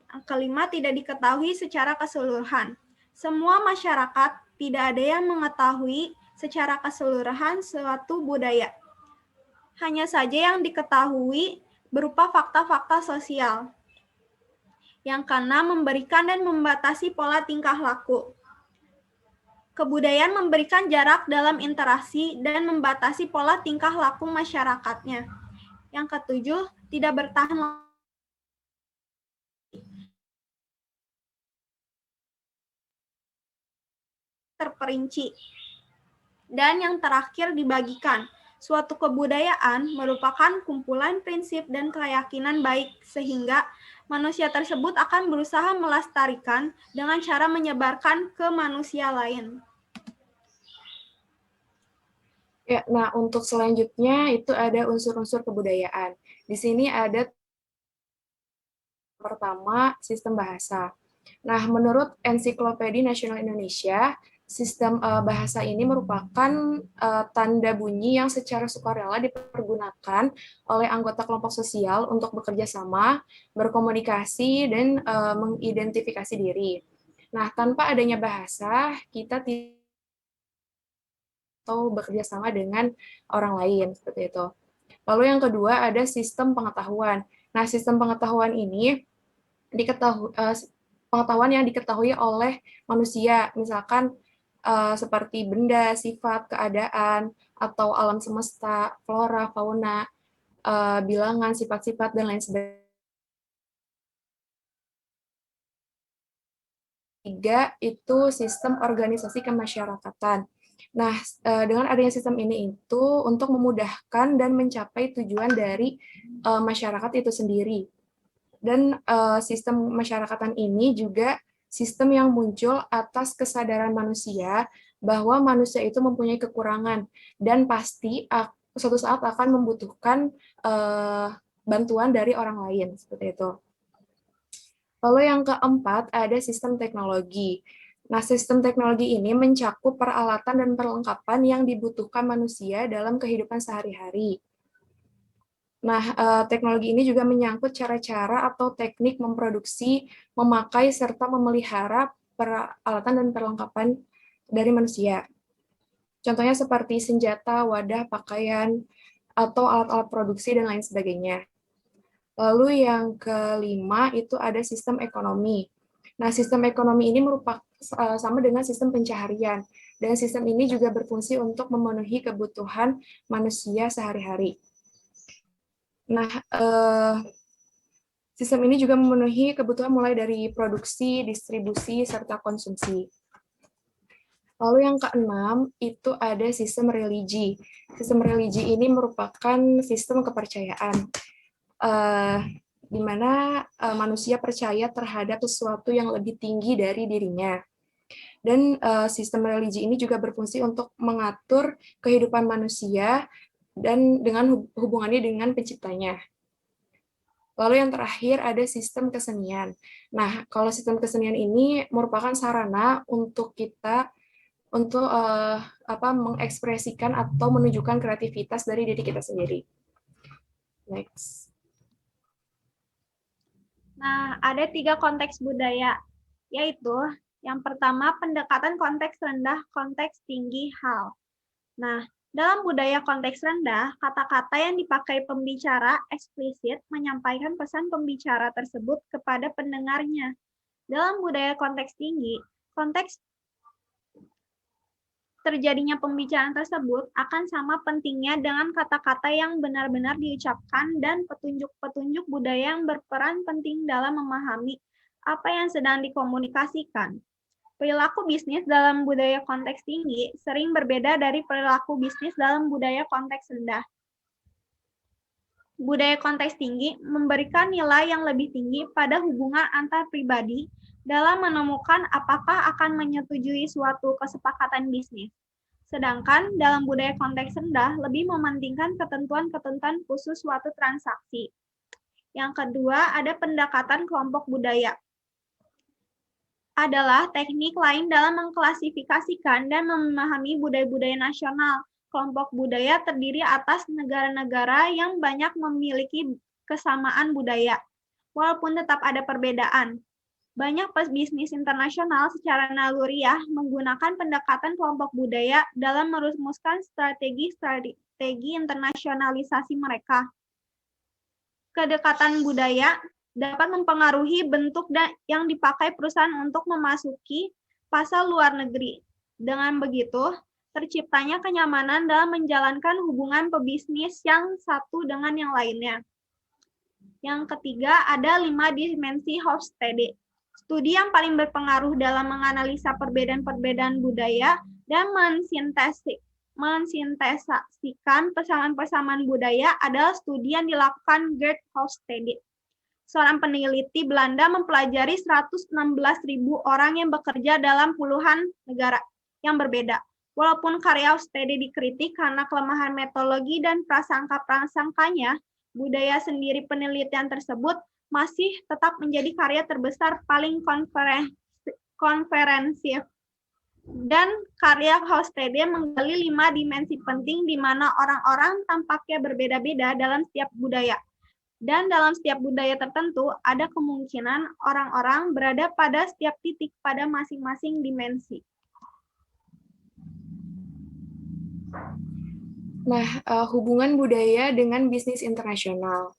Yang kelima, tidak diketahui secara keseluruhan. Semua masyarakat tidak ada yang mengetahui secara keseluruhan suatu budaya. Hanya saja yang diketahui berupa fakta-fakta sosial. Yang keenam, memberikan dan membatasi pola tingkah laku. Kebudayaan memberikan jarak dalam interaksi dan membatasi pola tingkah laku masyarakatnya. Yang ketujuh, tidak bertahan terperinci. Dan yang terakhir, dibagikan. Suatu kebudayaan merupakan kumpulan prinsip dan keyakinan baik, sehingga manusia tersebut akan berusaha melestarikan dengan cara menyebarkan ke manusia lain. Ya, nah untuk selanjutnya itu ada unsur-unsur kebudayaan. Di sini ada pertama sistem bahasa. Nah, menurut Ensiklopedia Nasional Indonesia, sistem bahasa ini merupakan tanda bunyi yang secara sukarela dipergunakan oleh anggota kelompok sosial untuk bekerja sama, berkomunikasi, dan mengidentifikasi diri. Nah, tanpa adanya bahasa, kita tidak atau bekerja sama dengan orang lain, seperti itu. Lalu yang kedua ada sistem pengetahuan. Nah, sistem pengetahuan ini pengetahuan yang diketahui oleh manusia, misalkan seperti benda, sifat, keadaan, atau alam semesta, flora, fauna, bilangan, sifat-sifat, dan lain sebagainya. Tiga, itu sistem organisasi kemasyarakatan. Nah, dengan adanya sistem ini itu untuk memudahkan dan mencapai tujuan dari masyarakat itu sendiri. Dan sistem masyarakatan ini juga sistem yang muncul atas kesadaran manusia bahwa manusia itu mempunyai kekurangan dan pasti suatu saat akan membutuhkan bantuan dari orang lain, seperti itu. Lalu yang keempat ada sistem teknologi. Nah, sistem teknologi ini mencakup peralatan dan perlengkapan yang dibutuhkan manusia dalam kehidupan sehari-hari. Nah, teknologi ini juga menyangkut cara-cara atau teknik memproduksi, memakai, serta memelihara peralatan dan perlengkapan dari manusia. Contohnya seperti senjata, wadah, pakaian, atau alat-alat produksi, dan lain sebagainya. Lalu yang kelima itu ada sistem ekonomi. Nah, sistem ekonomi ini merupakan sama dengan sistem pencaharian, dan sistem ini juga berfungsi untuk memenuhi kebutuhan manusia sehari-hari. Nah, sistem ini juga memenuhi kebutuhan mulai dari produksi, distribusi, serta konsumsi. Lalu yang keenam itu ada sistem religi. Sistem religi ini merupakan sistem kepercayaan, di mana manusia percaya terhadap sesuatu yang lebih tinggi dari dirinya. Dan sistem religi ini juga berfungsi untuk mengatur kehidupan manusia dan dengan hubungannya dengan penciptanya. Lalu yang terakhir ada sistem kesenian. Nah, kalau sistem kesenian ini merupakan sarana untuk kita untuk mengekspresikan atau menunjukkan kreativitas dari diri kita sendiri. Next. Nah, ada 3 konteks budaya, yaitu yang pertama pendekatan konteks rendah, konteks tinggi, hal. Nah, dalam budaya konteks rendah, kata-kata yang dipakai pembicara eksplisit menyampaikan pesan pembicara tersebut kepada pendengarnya. Dalam budaya konteks tinggi, konteks terjadinya pembicaraan tersebut akan sama pentingnya dengan kata-kata yang benar-benar diucapkan dan petunjuk-petunjuk budaya yang berperan penting dalam memahami apa yang sedang dikomunikasikan. Perilaku bisnis dalam budaya konteks tinggi sering berbeda dari perilaku bisnis dalam budaya konteks rendah. Budaya konteks tinggi memberikan nilai yang lebih tinggi pada hubungan antar pribadi dalam menemukan apakah akan menyetujui suatu kesepakatan bisnis. Sedangkan dalam budaya konteks rendah lebih mementingkan ketentuan-ketentuan khusus suatu transaksi. Yang kedua, ada pendekatan kelompok budaya. Adalah teknik lain dalam mengklasifikasikan dan memahami budaya-budaya nasional. Kelompok budaya terdiri atas negara-negara yang banyak memiliki kesamaan budaya, walaupun tetap ada perbedaan. Banyak pebisnis internasional secara naluriah menggunakan pendekatan kelompok budaya dalam merumuskan strategi internasionalisasi mereka. Kedekatan budaya dapat mempengaruhi bentuk yang dipakai perusahaan untuk memasuki pasar luar negeri. Dengan begitu, terciptanya kenyamanan dalam menjalankan hubungan pebisnis yang satu dengan yang lainnya. Yang ketiga, ada 5 dimensi Hofstede. Studi yang paling berpengaruh dalam menganalisa perbedaan-perbedaan budaya dan mensintesasikan persamaan-persamaan budaya adalah studi yang dilakukan Gert Hofstede. Seorang peneliti Belanda mempelajari 116.000 orang yang bekerja dalam puluhan negara yang berbeda. Walaupun karya Hofstede dikritik karena kelemahan metodologi dan prasangka-prasangkanya, budaya sendiri penelitian tersebut masih tetap menjadi karya terbesar paling konferensif. Dan karya Hofstede menggali 5 dimensi penting di mana orang-orang tampaknya berbeda-beda dalam setiap budaya. Dan dalam setiap budaya tertentu, ada kemungkinan orang-orang berada pada setiap titik pada masing-masing dimensi. Nah, hubungan budaya dengan bisnis internasional.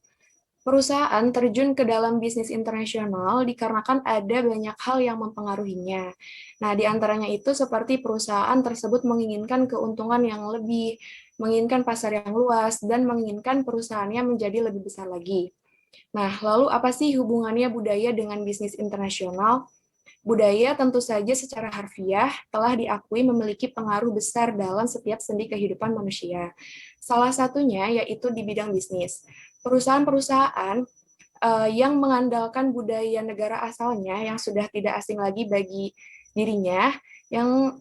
Perusahaan terjun ke dalam bisnis internasional dikarenakan ada banyak hal yang mempengaruhinya. Nah, di antaranya itu seperti perusahaan tersebut menginginkan keuntungan yang lebih, menginginkan pasar yang luas, dan menginginkan perusahaannya menjadi lebih besar lagi. Nah, lalu apa sih hubungannya budaya dengan bisnis internasional? Budaya tentu saja secara harfiah telah diakui memiliki pengaruh besar dalam setiap sendi kehidupan manusia. Salah satunya yaitu di bidang bisnis. Perusahaan-perusahaan yang mengandalkan budaya negara asalnya yang sudah tidak asing lagi bagi dirinya, yang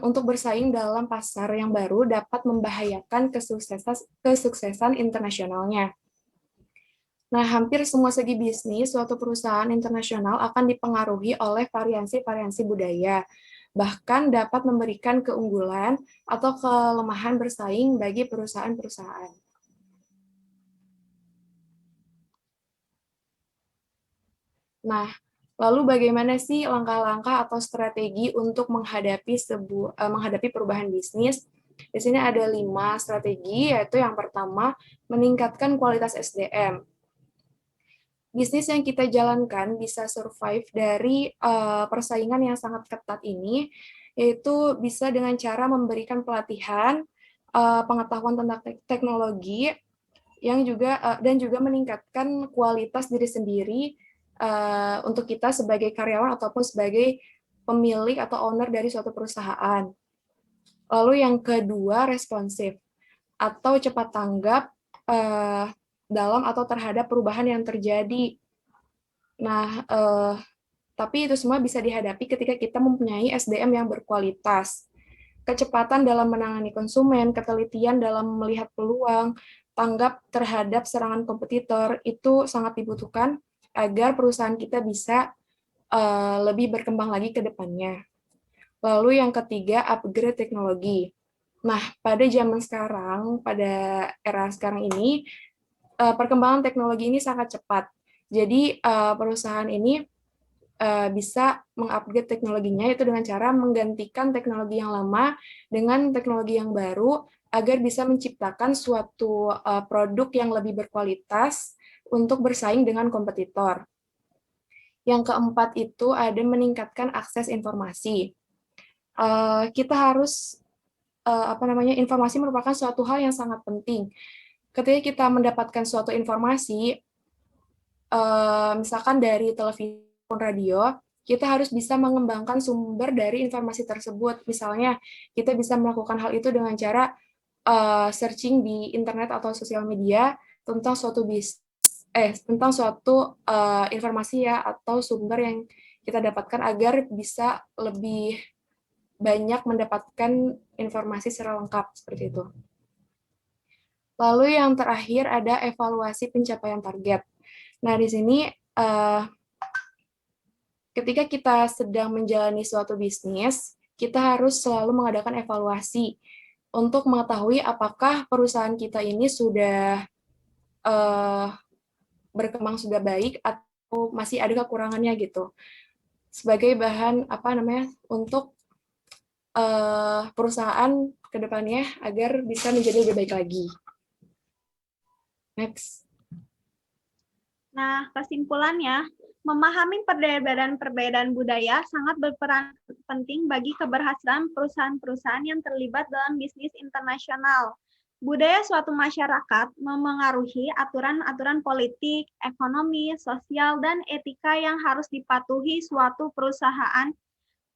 untuk bersaing dalam pasar yang baru dapat membahayakan kesuksesan internasionalnya. Nah, hampir semua segi bisnis suatu perusahaan internasional akan dipengaruhi oleh variasi-variasi budaya, bahkan dapat memberikan keunggulan atau kelemahan bersaing bagi perusahaan-perusahaan. Nah, lalu bagaimana sih langkah-langkah atau strategi untuk menghadapi perubahan bisnis? Di sini ada 5 strategi, yaitu yang pertama, meningkatkan kualitas SDM. Bisnis yang kita jalankan bisa survive dari persaingan yang sangat ketat ini, yaitu bisa dengan cara memberikan pelatihan, pengetahuan tentang teknologi, yang dan juga meningkatkan kualitas diri sendiri untuk kita sebagai karyawan ataupun sebagai pemilik atau owner dari suatu perusahaan. Lalu yang kedua, responsif atau cepat tanggap dalam atau terhadap perubahan yang terjadi. Nah, tapi itu semua bisa dihadapi ketika kita mempunyai SDM yang berkualitas. Kecepatan dalam menangani konsumen, ketelitian dalam melihat peluang, tanggap terhadap serangan kompetitor, itu sangat dibutuhkan agar perusahaan kita bisa lebih berkembang lagi ke depannya. Lalu yang ketiga, upgrade teknologi. Nah, pada zaman sekarang, pada era sekarang ini, perkembangan teknologi ini sangat cepat. Jadi perusahaan ini bisa mengupgrade teknologinya itu dengan cara menggantikan teknologi yang lama dengan teknologi yang baru agar bisa menciptakan suatu produk yang lebih berkualitas untuk bersaing dengan kompetitor. Yang keempat itu ada meningkatkan akses informasi. Kita harus informasi merupakan suatu hal yang sangat penting. Ketika kita mendapatkan suatu informasi, misalkan dari televisi maupun radio, kita harus bisa mengembangkan sumber dari informasi tersebut. Misalnya, kita bisa melakukan hal itu dengan cara searching di internet atau sosial media tentang suatu informasi ya atau sumber yang kita dapatkan agar bisa lebih banyak mendapatkan informasi secara lengkap seperti itu. Lalu yang terakhir ada evaluasi pencapaian target. Nah, di sini ketika kita sedang menjalani suatu bisnis, kita harus selalu mengadakan evaluasi untuk mengetahui apakah perusahaan kita ini sudah berkembang sudah baik atau masih ada kekurangannya gitu. Sebagai bahan untuk perusahaan ke depannya agar bisa menjadi lebih baik lagi. Next. Nah, kesimpulannya, Memahami perbedaan-perbedaan budaya sangat berperan penting bagi keberhasilan perusahaan-perusahaan yang terlibat dalam bisnis internasional. Budaya suatu masyarakat memengaruhi aturan-aturan politik, ekonomi, sosial, dan etika yang harus dipatuhi suatu perusahaan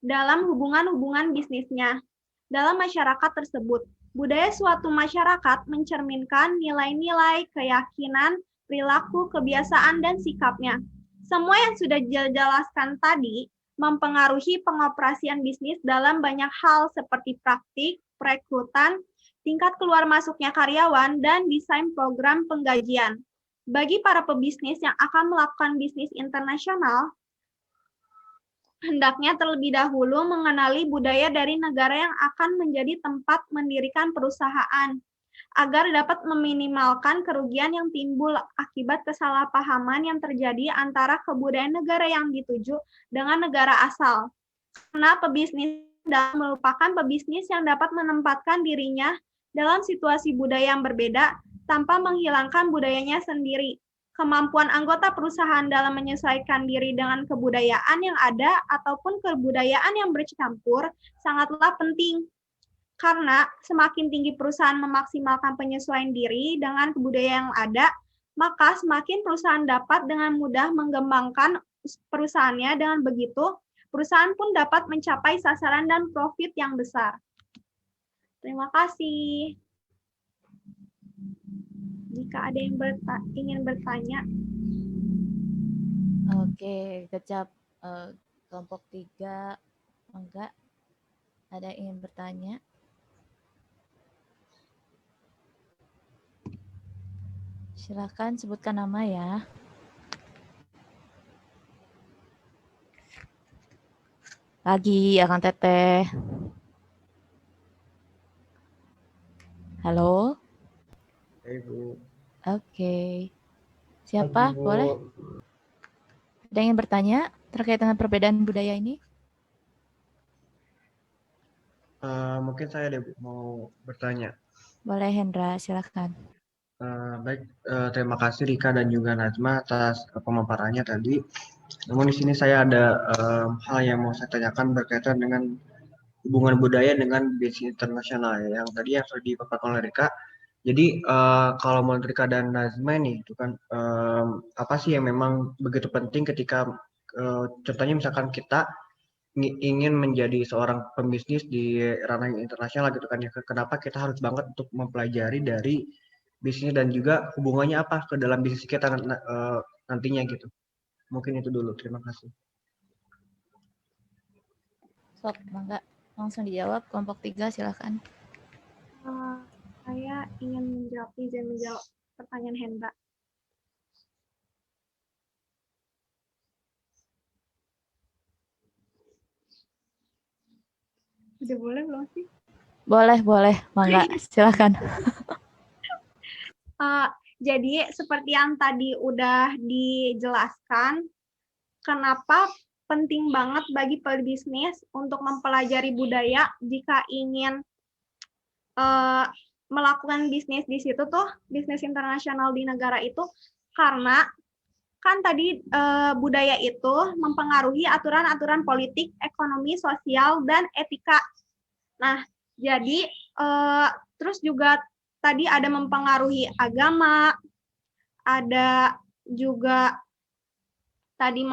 dalam hubungan-hubungan bisnisnya. Dalam masyarakat tersebut, budaya suatu masyarakat mencerminkan nilai-nilai, keyakinan, perilaku, kebiasaan, dan sikapnya. Semua yang sudah dijelaskan tadi mempengaruhi pengoperasian bisnis dalam banyak hal seperti praktik, perekrutan, tingkat keluar masuknya karyawan, dan desain program penggajian. Bagi para pebisnis yang akan melakukan bisnis internasional, hendaknya terlebih dahulu mengenali budaya dari negara yang akan menjadi tempat mendirikan perusahaan, agar dapat meminimalkan kerugian yang timbul akibat kesalahpahaman yang terjadi antara kebudayaan negara yang dituju dengan negara asal. Karena pebisnis merupakan pebisnis yang dapat menempatkan dirinya dalam situasi budaya yang berbeda tanpa menghilangkan budayanya sendiri. Kemampuan anggota perusahaan dalam menyesuaikan diri dengan kebudayaan yang ada ataupun kebudayaan yang bercampur sangatlah penting. Karena semakin tinggi perusahaan memaksimalkan penyesuaian diri dengan kebudayaan yang ada, maka semakin perusahaan dapat dengan mudah mengembangkan perusahaannya. Dengan begitu, perusahaan pun dapat mencapai sasaran dan profit yang besar. Terima kasih. Jika ada yang ingin bertanya. Oke, kecap kelompok 3, enggak. Ada yang ingin bertanya? Silakan sebutkan nama ya. Lagi, Akang Teteh. Halo? Ibu. Oke. Siapa? Pagi, Bu. Boleh? Ada yang ingin bertanya terkait dengan perbedaan budaya ini? Mungkin saya deh, Bu, mau bertanya. Boleh, Hendra, silakan. Baik, terima kasih Rika dan juga Najma atas pemaparannya tadi. Namun di sini saya ada hal yang mau saya tanyakan berkaitan dengan hubungan budaya dengan bisnis internasional ya, yang tadi yang sudah dipaparkan oleh Rika. Jadi kalau menurut Rika dan Najma nih, itu kan apa sih yang memang begitu penting ketika contohnya misalkan kita ingin menjadi seorang pembisnis di ranah internasional gitu kan ya, kenapa kita harus banget untuk mempelajari dari bisnis dan juga hubungannya apa ke dalam bisnis kita nantinya gitu. Mungkin itu dulu. Terima kasih. Sok, mangga langsung dijawab. Kelompok 3, silakan. Saya ingin izin menjawab pertanyaan Hendra. Udah boleh belum sih? Boleh, mangga, silakan. Jadi seperti yang tadi udah dijelaskan, kenapa penting banget bagi pebisnis untuk mempelajari budaya jika ingin melakukan bisnis di situ tuh, bisnis internasional di negara itu, karena kan tadi budaya itu mempengaruhi aturan-aturan politik, ekonomi, sosial, dan etika. Nah, jadi terus juga tadi ada mempengaruhi agama, ada juga tadi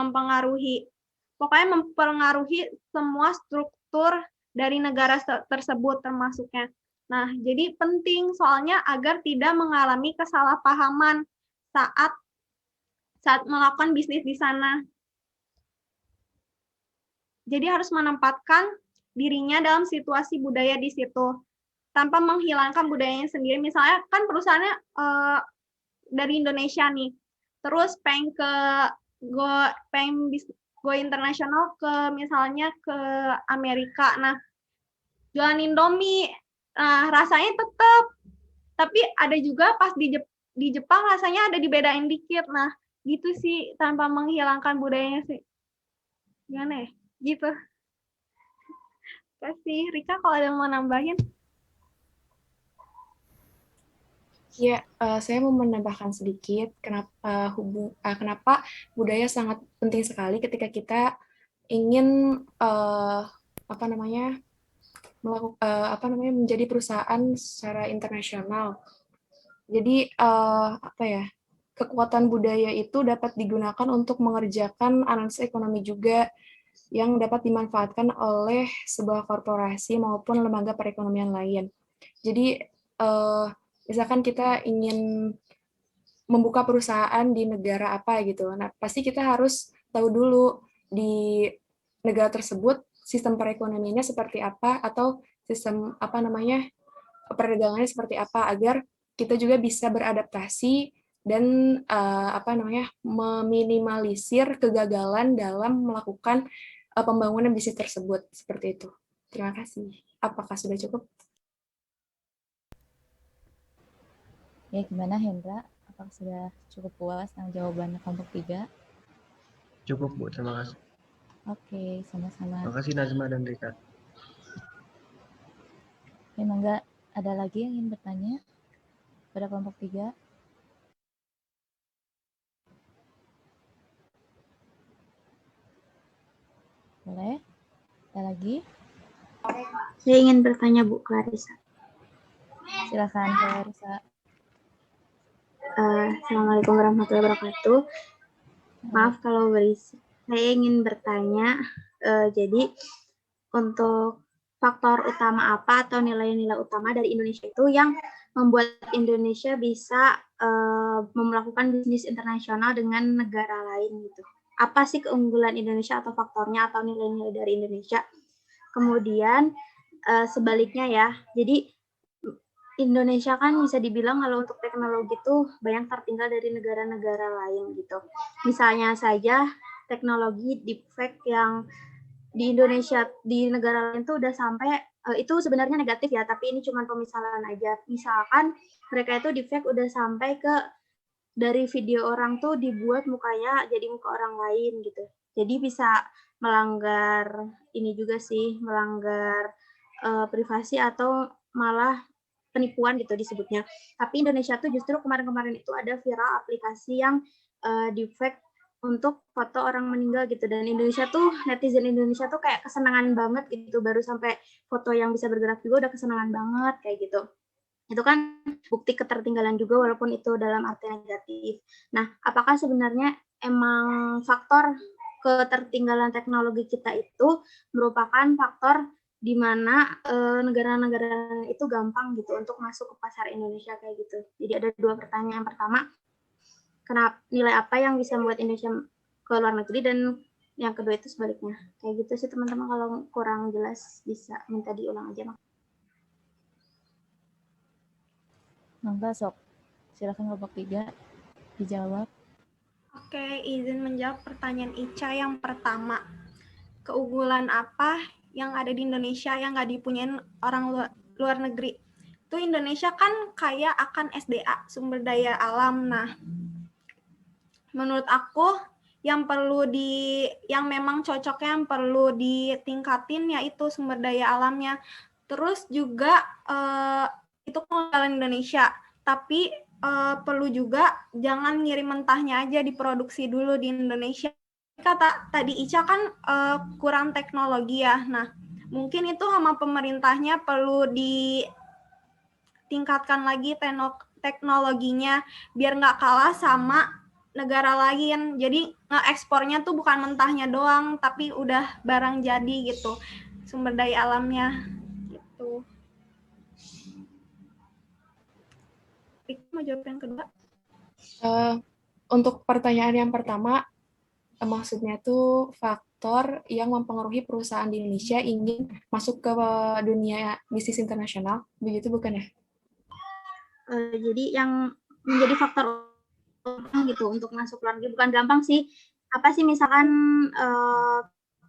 pokoknya mempengaruhi semua struktur dari negara tersebut termasuknya. Nah, jadi penting soalnya agar tidak mengalami kesalahpahaman saat melakukan bisnis di sana. Jadi harus menempatkan dirinya dalam situasi budaya di situ tanpa menghilangkan budayanya sendiri. Misalnya kan perusahaannya dari Indonesia nih, terus pengen go internasional ke misalnya ke Amerika. Nah, jualan Indomie, rasanya tetap, tapi ada juga pas di Jepang rasanya ada dibedain dikit. Nah, gitu sih, tanpa menghilangkan budayanya sih. Gimana ya? Gitu. Kasih Rika kalau ada yang mau nambahin. Ya, saya mau menambahkan sedikit kenapa budaya sangat penting sekali ketika kita ingin menjadi perusahaan secara internasional. Jadi kekuatan budaya itu dapat digunakan untuk mengerjakan analisis ekonomi juga yang dapat dimanfaatkan oleh sebuah korporasi maupun lembaga perekonomian lain. Jadi misalkan kita ingin membuka perusahaan di negara apa gitu. Nah, pasti kita harus tahu dulu di negara tersebut sistem perekonomiannya seperti apa atau sistem perdagangannya seperti apa agar kita juga bisa beradaptasi dan meminimalisir kegagalan dalam melakukan pembangunan bisnis tersebut seperti itu. Terima kasih. Apakah sudah cukup? Ya, gimana Hendra? Apakah sudah cukup puas dengan jawaban kelompok 3? Cukup, Bu. Terima kasih. Oke, sama-sama. Terima kasih Nazma dan Rika. Memang nggak ada lagi yang ingin bertanya pada kelompok 3? Boleh? Ada lagi? Saya ingin bertanya Bu Clarissa. Silakan, Clarissa. Assalamualaikum warahmatullahi wabarakatuh. Maaf kalau berisik. Saya ingin bertanya, jadi untuk faktor utama apa atau nilai-nilai utama dari Indonesia itu yang membuat Indonesia bisa melakukan bisnis internasional dengan negara lain gitu. Apa sih keunggulan Indonesia atau faktornya atau nilai-nilai dari Indonesia? Kemudian sebaliknya ya, jadi Indonesia kan bisa dibilang kalau untuk teknologi itu banyak tertinggal dari negara-negara lain gitu. Misalnya saja teknologi deepfake yang di Indonesia, di negara lain tuh udah sampai, itu sebenarnya negatif ya, tapi ini cuma pemisalan aja. Misalkan mereka itu deepfake udah sampai ke dari video orang tuh dibuat mukanya jadi muka orang lain gitu. Jadi bisa melanggar ini juga sih, melanggar privasi atau malah penipuan gitu disebutnya. Tapi Indonesia tuh justru kemarin-kemarin itu ada viral aplikasi yang deepfake untuk foto orang meninggal gitu, dan Indonesia tuh, netizen Indonesia tuh kayak kesenangan banget gitu, baru sampai foto yang bisa bergerak juga udah kesenangan banget kayak gitu. Itu kan bukti ketertinggalan juga walaupun itu dalam arti negatif. Nah, apakah sebenarnya emang faktor ketertinggalan teknologi kita itu merupakan faktor di mana negara-negara itu gampang gitu untuk masuk ke pasar Indonesia kayak gitu. Jadi ada dua pertanyaan. Yang pertama, kenapa nilai apa yang bisa membuat Indonesia ke luar negeri, dan yang kedua itu sebaliknya. Kayak gitu sih teman-teman, kalau kurang jelas bisa minta diulang aja. Mangga sok. Silakan kelompok 3 dijawab. Oke, izin menjawab pertanyaan Ica yang pertama. Keunggulan apa yang ada di Indonesia yang nggak dipunyain orang luar negeri? Itu Indonesia kan kaya akan SDA, sumber daya alam. Nah, menurut aku yang memang cocoknya yang perlu ditingkatin yaitu sumber daya alamnya. Terus juga itu keunggulan Indonesia, tapi perlu juga jangan ngirim mentahnya aja, diproduksi dulu di Indonesia. Kata tadi Ica kan kurang teknologi ya. Nah, mungkin itu sama pemerintahnya perlu ditingkatkan lagi teknologinya biar nggak kalah sama negara lain. Jadi nge-ekspornya tuh bukan mentahnya doang, tapi udah barang jadi gitu, sumber daya alamnya gitu. Mau jawab yang kedua? Untuk pertanyaan yang pertama, maksudnya tuh faktor yang mempengaruhi perusahaan di Indonesia ingin masuk ke dunia bisnis internasional, begitu bukan ya? Jadi yang menjadi faktor gitu untuk masuk luar negeri, bukan gampang sih. Apa sih misalkan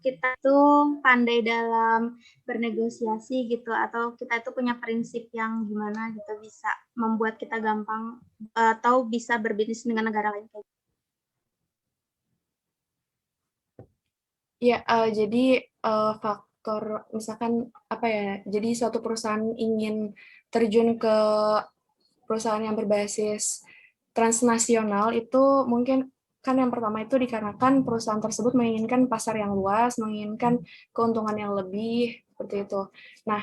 kita tuh pandai dalam bernegosiasi gitu, atau kita itu punya prinsip yang gimana gitu bisa membuat kita gampang atau bisa berbisnis dengan negara lain. Ya, jadi faktor misalkan apa ya? Jadi suatu perusahaan ingin terjun ke perusahaan yang berbasis transnasional itu mungkin kan yang pertama itu dikarenakan perusahaan tersebut menginginkan pasar yang luas, menginginkan keuntungan yang lebih, seperti itu. Nah,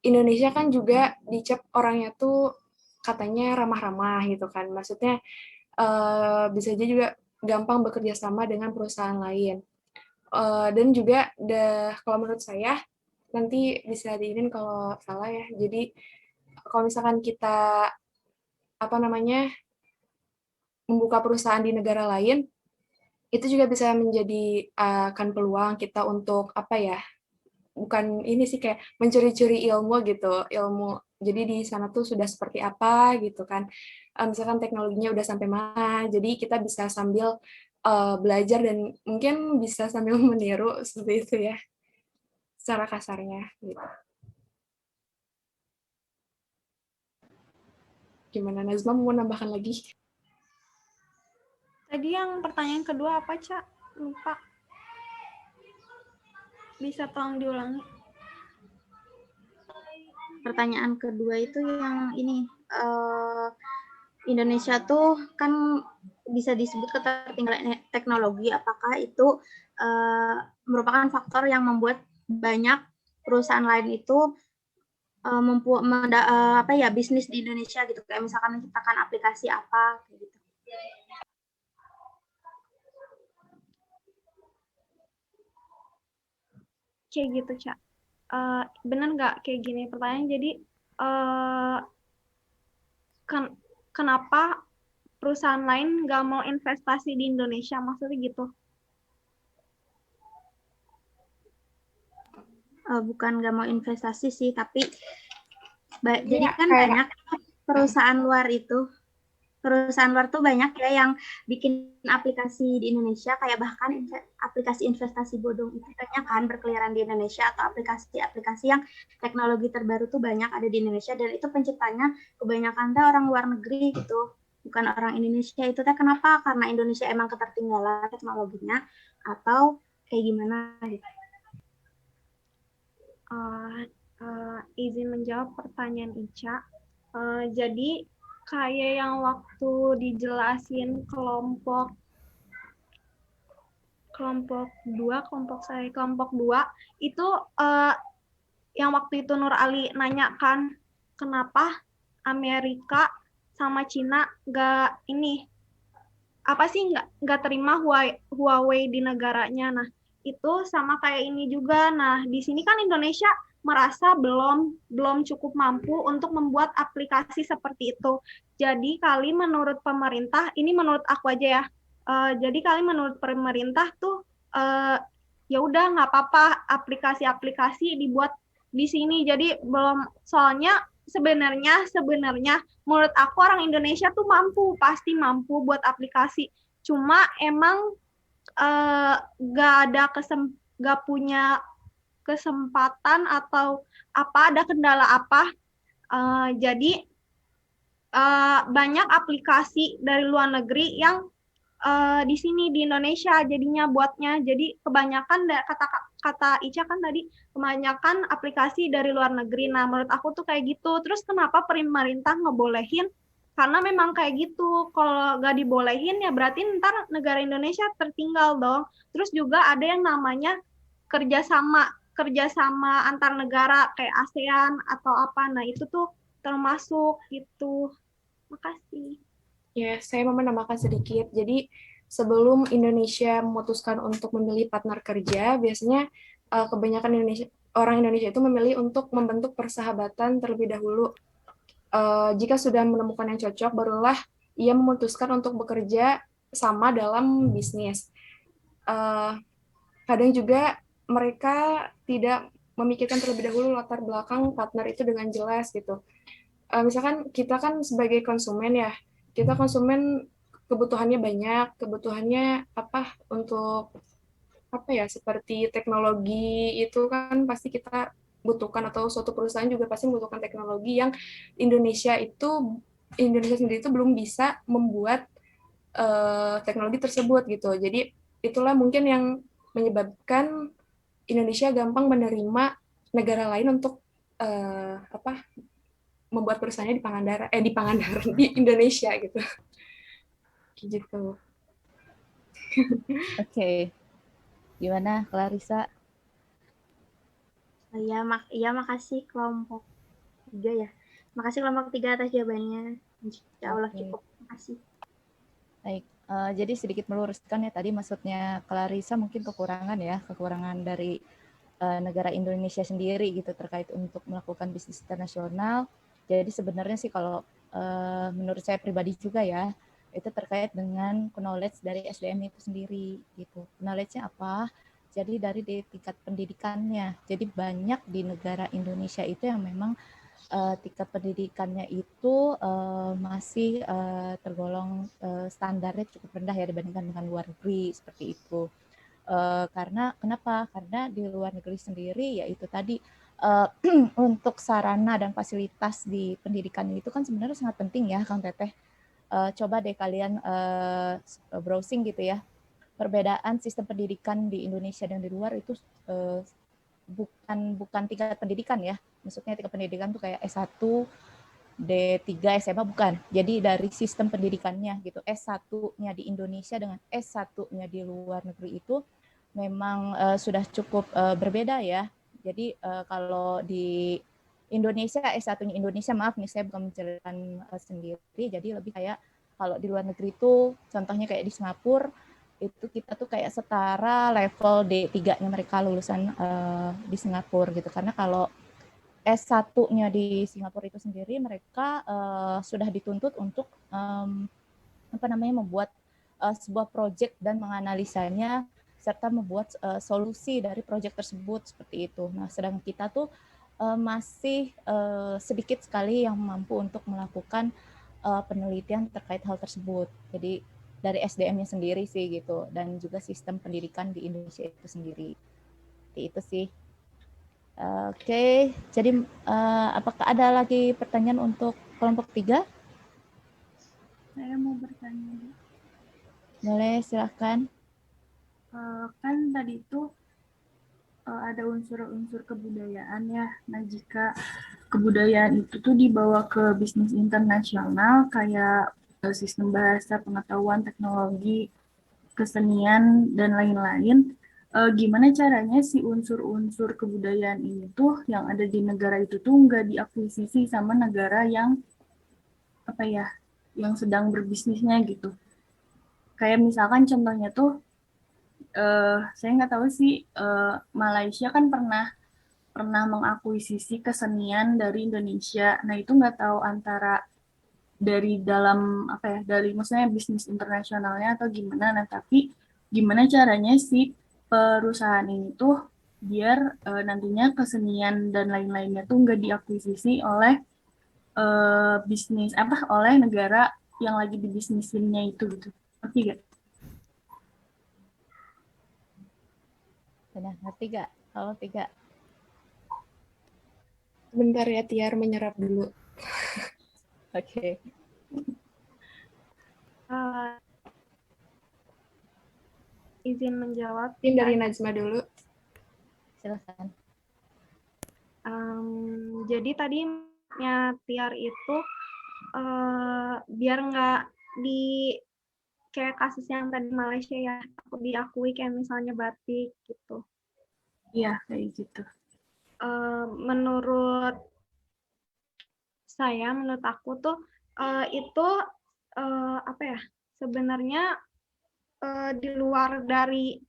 Indonesia kan juga dicap orangnya tuh katanya ramah-ramah gitu kan. Maksudnya bisa aja juga gampang bekerja sama dengan perusahaan lain. Dan juga kalau menurut saya nanti bisa diinin kalau salah ya. Jadi kalau misalkan kita membuka perusahaan di negara lain, itu juga bisa menjadi akan peluang kita untuk bukan ini sih kayak mencuri-curi ilmu gitu, ilmu. Jadi di sana tuh sudah seperti apa gitu kan. Misalkan teknologinya udah sampai mana, jadi kita bisa sambil belajar dan mungkin bisa sambil meniru seperti itu ya, secara kasarnya gitu. Gimana Nazma, mau nambahkan lagi? Tadi yang pertanyaan kedua apa, Cak? Lupa. Bisa tolong diulangi? Pertanyaan kedua itu yang ini, Indonesia tuh kan bisa disebut ketertinggalan teknologi. Apakah itu merupakan faktor yang membuat banyak perusahaan lain itu bisnis di Indonesia gitu, kayak misalkan menciptakan aplikasi apa kayak gitu. Kayak gitu, Cak. Bener nggak kayak gini pertanyaan? Jadi kenapa perusahaan lain nggak mau investasi di Indonesia, maksudnya gitu? Bukan nggak mau investasi sih, tapi jadi Iya, kan banyak perusahaan luar tuh banyak ya yang bikin aplikasi di Indonesia, kayak bahkan aplikasi investasi bodong itu banyak kan berkeliaran di Indonesia, atau aplikasi-aplikasi yang teknologi terbaru tuh banyak ada di Indonesia, dan itu penciptanya kebanyakan teh orang luar negeri gitu, bukan orang Indonesia. Itu teh kenapa? Karena Indonesia emang ketertinggalan teknologinya atau kayak gimana gitu? Izin menjawab pertanyaan Ica. Jadi kayak yang waktu dijelasin kelompok 2 itu yang waktu itu Nur Ali nanya kan kenapa Amerika sama Cina nggak terima Huawei di negaranya. Nah, itu sama kayak ini juga. Nah, di sini kan Indonesia merasa belum cukup mampu untuk membuat aplikasi seperti itu. Jadi kali menurut pemerintah, ini menurut aku aja ya. Jadi kali menurut pemerintah tuh ya udah nggak apa-apa aplikasi-aplikasi dibuat di sini. Jadi belum, soalnya sebenarnya menurut aku orang Indonesia tuh pasti mampu buat aplikasi. Cuma emang nggak punya kesempatan atau ada kendala apa. Jadi banyak aplikasi dari luar negeri yang di sini di Indonesia jadinya buatnya. Jadi kebanyakan kata Ica kan tadi, kebanyakan aplikasi dari luar negeri. Nah, menurut aku tuh kayak gitu. Terus kenapa pemerintah ngebolehin? Karena memang kayak gitu. Kalau nggak dibolehin ya berarti ntar negara Indonesia tertinggal dong. Terus juga ada yang namanya kerjasama antar negara kayak ASEAN atau apa. Nah, itu tuh termasuk gitu. Makasih. Ya, saya mau menambahkan sedikit. Jadi, sebelum Indonesia memutuskan untuk memilih partner kerja, biasanya kebanyakan orang Indonesia itu memilih untuk membentuk persahabatan terlebih dahulu. Jika sudah menemukan yang cocok, barulah ia memutuskan untuk bekerja sama dalam bisnis. Kadang juga mereka tidak memikirkan terlebih dahulu latar belakang partner itu dengan jelas gitu. Misalkan kita kan sebagai konsumen ya, kita konsumen kebutuhannya banyak, kebutuhannya seperti teknologi itu kan pasti kita butuhkan, atau suatu perusahaan juga pasti membutuhkan teknologi yang Indonesia sendiri itu belum bisa membuat teknologi tersebut gitu. Jadi itulah mungkin yang menyebabkan Indonesia gampang menerima negara lain untuk membuat perusahaannya di Pangandaran di Indonesia gitu. Gitu. Oke. Gimana, Clarissa? Makasih kelompok 3 ya. Makasih kelompok 3 atas jawabannya. Insya Allah cukup. Makasih. Baik, jadi sedikit meluruskan ya tadi maksudnya Clarissa mungkin kekurangan dari negara Indonesia sendiri gitu terkait untuk melakukan bisnis internasional. Jadi sebenarnya sih kalau menurut saya pribadi juga ya, itu terkait dengan knowledge dari SDM itu sendiri gitu. Knowledge-nya apa? Jadi dari di tingkat pendidikannya. Jadi banyak di negara Indonesia itu yang memang tingkat pendidikannya itu masih tergolong standarnya cukup rendah ya dibandingkan dengan luar negeri seperti itu. Karena kenapa? Karena di luar negeri sendiri yaitu tadi untuk sarana dan fasilitas di pendidikan itu kan sebenarnya sangat penting ya, Kang Teteh. Coba deh kalian browsing gitu ya. Perbedaan sistem pendidikan di Indonesia dan di luar itu bukan tingkat pendidikan ya. Maksudnya tingkat pendidikan tuh kayak S1, D3, SMA bukan. Jadi dari sistem pendidikannya gitu. S1-nya di Indonesia dengan S1-nya di luar negeri itu memang sudah cukup berbeda ya. Jadi kalau di Indonesia, S1-nya Indonesia, maaf nih saya bukan menceritakan sendiri, jadi lebih kayak kalau di luar negeri itu contohnya kayak di Singapura, itu kita tuh kayak setara level D3-nya mereka lulusan di Singapura gitu. Karena kalau S1-nya di Singapura itu sendiri mereka sudah dituntut untuk membuat sebuah proyek dan menganalisanya serta membuat solusi dari proyek tersebut seperti itu. Nah, sedang kita tuh masih sedikit sekali yang mampu untuk melakukan penelitian terkait hal tersebut. Jadi dari SDM-nya sendiri sih gitu, dan juga sistem pendidikan di Indonesia itu sendiri. Seperti itu sih. Oke, jadi apakah ada lagi pertanyaan untuk kelompok 3? Saya mau bertanya. Boleh, silahkan. Kan tadi itu ada unsur-unsur kebudayaan ya. Nah, jika kebudayaan itu tuh dibawa ke bisnis internasional kayak sistem bahasa, pengetahuan, teknologi, kesenian, dan lain-lain, gimana caranya si unsur-unsur kebudayaan ini tuh yang ada di negara itu tuh nggak diakuisisi sama negara yang yang sedang berbisnisnya gitu. Kayak misalkan contohnya tuh, saya nggak tahu sih, Malaysia kan pernah mengakuisisi kesenian dari Indonesia. Nah, itu nggak tahu antara dari dalam dari maksudnya bisnis internasionalnya atau gimana. Nah, tapi gimana caranya si perusahaan ini tuh biar nantinya kesenian dan lain-lainnya tuh nggak diakuisisi oleh oleh negara yang lagi dibisnisinnya itu gitu. Ngerti gak? Sudah ngerti gak? Kalau 3. Bentar ya, Tiar menyerap dulu. Oke. Izin menjawab. Mungkin dari Najma dulu. Silakan. Jadi tadi Tiar itu biar nggak di kayak kasus yang tadi Malaysia ya, aku diakui kayak misalnya batik gitu. Iya, kayak gitu. Menurut aku tuh itu sebenarnya di luar dari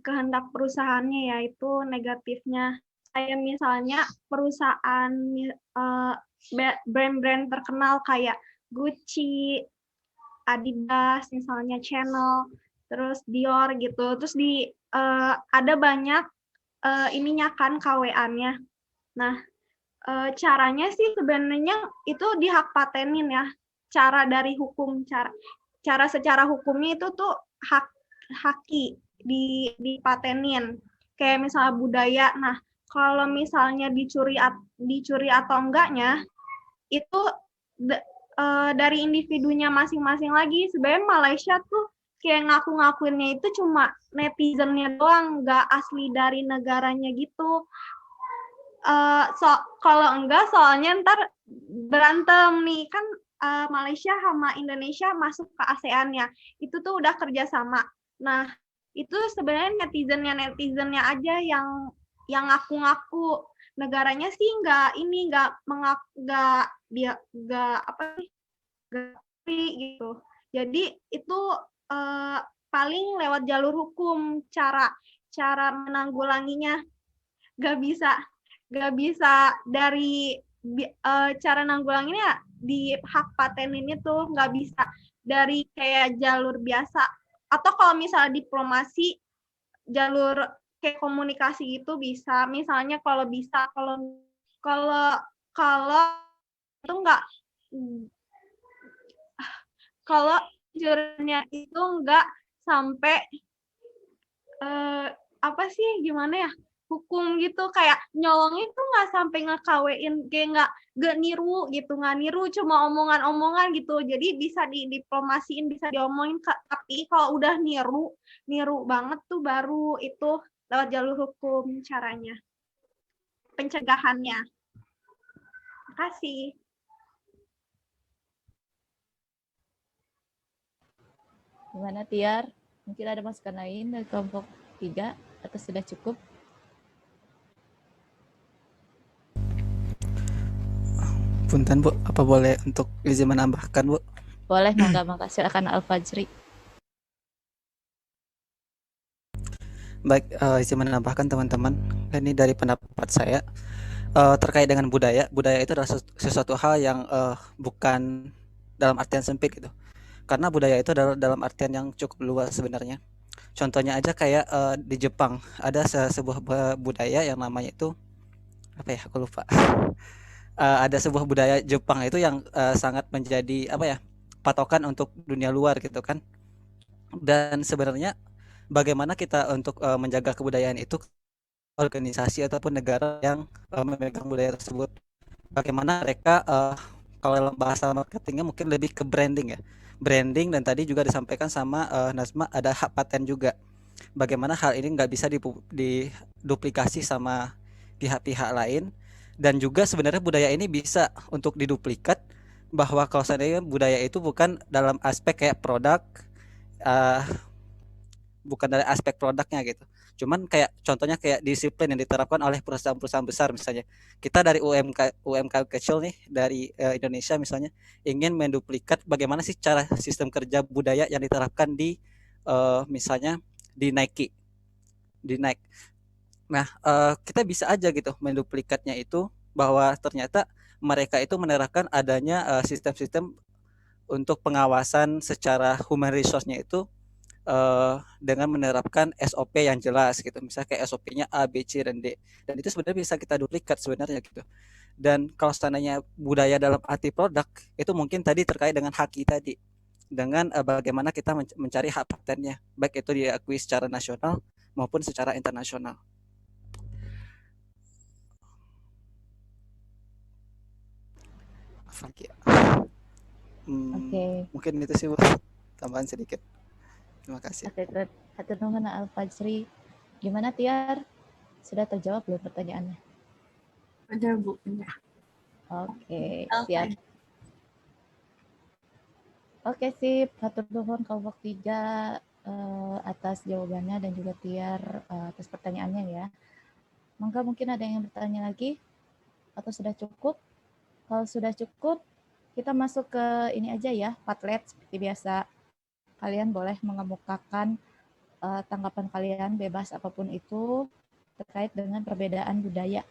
kehendak perusahaannya, yaitu negatifnya. Kayak misalnya perusahaan brand-brand terkenal kayak Gucci, Adidas, misalnya Chanel, terus Dior gitu. Terus ada banyak ininya kan KWA-nya. Nah, caranya sih sebenarnya itu dihak patenin ya. Cara dari hukum, cara secara hukumnya itu tuh haki dipatenin. Kayak misalnya budaya. Nah, kalau misalnya dicuri atau enggaknya itu dari individunya masing-masing lagi. Sebenarnya Malaysia tuh kayak ngaku-ngakuinnya itu cuma netizennya doang, nggak asli dari negaranya gitu. Kalau enggak, soalnya ntar berantem nih kan. Malaysia sama Indonesia masuk ke ASEAN ya, itu tuh udah kerjasama. Nah, itu sebenarnya netizennya aja yang ngaku-ngaku. Negaranya sih nggak gitu. Jadi itu paling lewat jalur hukum cara menanggulanginya. Nggak bisa dari cara nanggulanginnya di hak paten ini tuh nggak bisa dari kayak jalur biasa, atau kalau misalnya diplomasi jalur kayak komunikasi itu bisa, misalnya kalau itu nggak, kalau jurnya itu nggak sampai apa sih gimana ya, hukum gitu, kayak nyolong itu nggak sampai ngekawein, kayak nggak niru gitu, nggak niru, cuma omongan-omongan gitu. Jadi bisa didiplomasiin, bisa diomongin, tapi kalau udah niru banget tuh baru itu lewat jalur hukum caranya, pencegahannya. Terima kasih. Gimana Tiar? Mungkin ada masukan lain dari kelompok 3 atau sudah cukup? Punten Bu, apa boleh untuk izin menambahkan Bu? Boleh, mangga silakan Al-Fajri. Baik, izin menambahkan teman-teman. Ini dari pendapat saya terkait dengan budaya. Budaya itu adalah sesuatu hal yang bukan dalam artian sempit gitu. Karena budaya itu adalah dalam artian yang cukup luas sebenarnya. Contohnya aja kayak di Jepang ada sebuah budaya yang namanya itu apa ya? Aku lupa. Ada sebuah budaya Jepang itu yang sangat menjadi apa ya, patokan untuk dunia luar gitu kan. Dan sebenarnya bagaimana kita untuk menjaga kebudayaan itu, organisasi ataupun negara yang memegang budaya tersebut, bagaimana mereka kalau dalam bahasa marketingnya mungkin lebih ke branding ya, branding. Dan tadi juga disampaikan sama Nazma ada hak paten juga, bagaimana hal ini nggak bisa diduplikasi sama pihak-pihak lain. Dan juga sebenarnya budaya ini bisa untuk diduplikat, bahwa kalau seandainya budaya itu bukan dalam aspek kayak produk, bukan dari aspek produknya gitu, cuman kayak contohnya kayak disiplin yang diterapkan oleh perusahaan-perusahaan besar. Misalnya kita dari UMK kecil nih dari Indonesia misalnya ingin menduplikat bagaimana sih cara sistem kerja budaya yang diterapkan di misalnya di Nike. Nah, kita bisa aja gitu menduplikatnya itu, bahwa ternyata mereka itu menerapkan adanya sistem-sistem untuk pengawasan secara human resource-nya itu dengan menerapkan SOP yang jelas gitu. Misalnya kayak SOP-nya A, B, C, dan D. Dan itu sebenarnya bisa kita duplikat sebenarnya gitu. Dan kalau seandainya budaya dalam arti produk, itu mungkin tadi terkait dengan haki tadi. Dengan bagaimana kita mencari hak patennya, baik itu diakui secara nasional maupun secara internasional. Mungkin itu sih Bu, tambahan sedikit. Terima kasih. Hatur nuhun Al-Fajri. Gimana Tiar? Sudah terjawab belum pertanyaannya? Udah Bu. Oke, siap. Oke, sip. Hatur nuhun kelompok 3 atas jawabannya dan juga Tiar atas pertanyaannya ya. Maka mungkin ada yang bertanya lagi atau sudah cukup? Kalau sudah cukup, kita masuk ke ini aja ya, Padlet seperti biasa. Kalian boleh mengemukakan tanggapan kalian bebas apapun itu terkait dengan perbedaan budaya.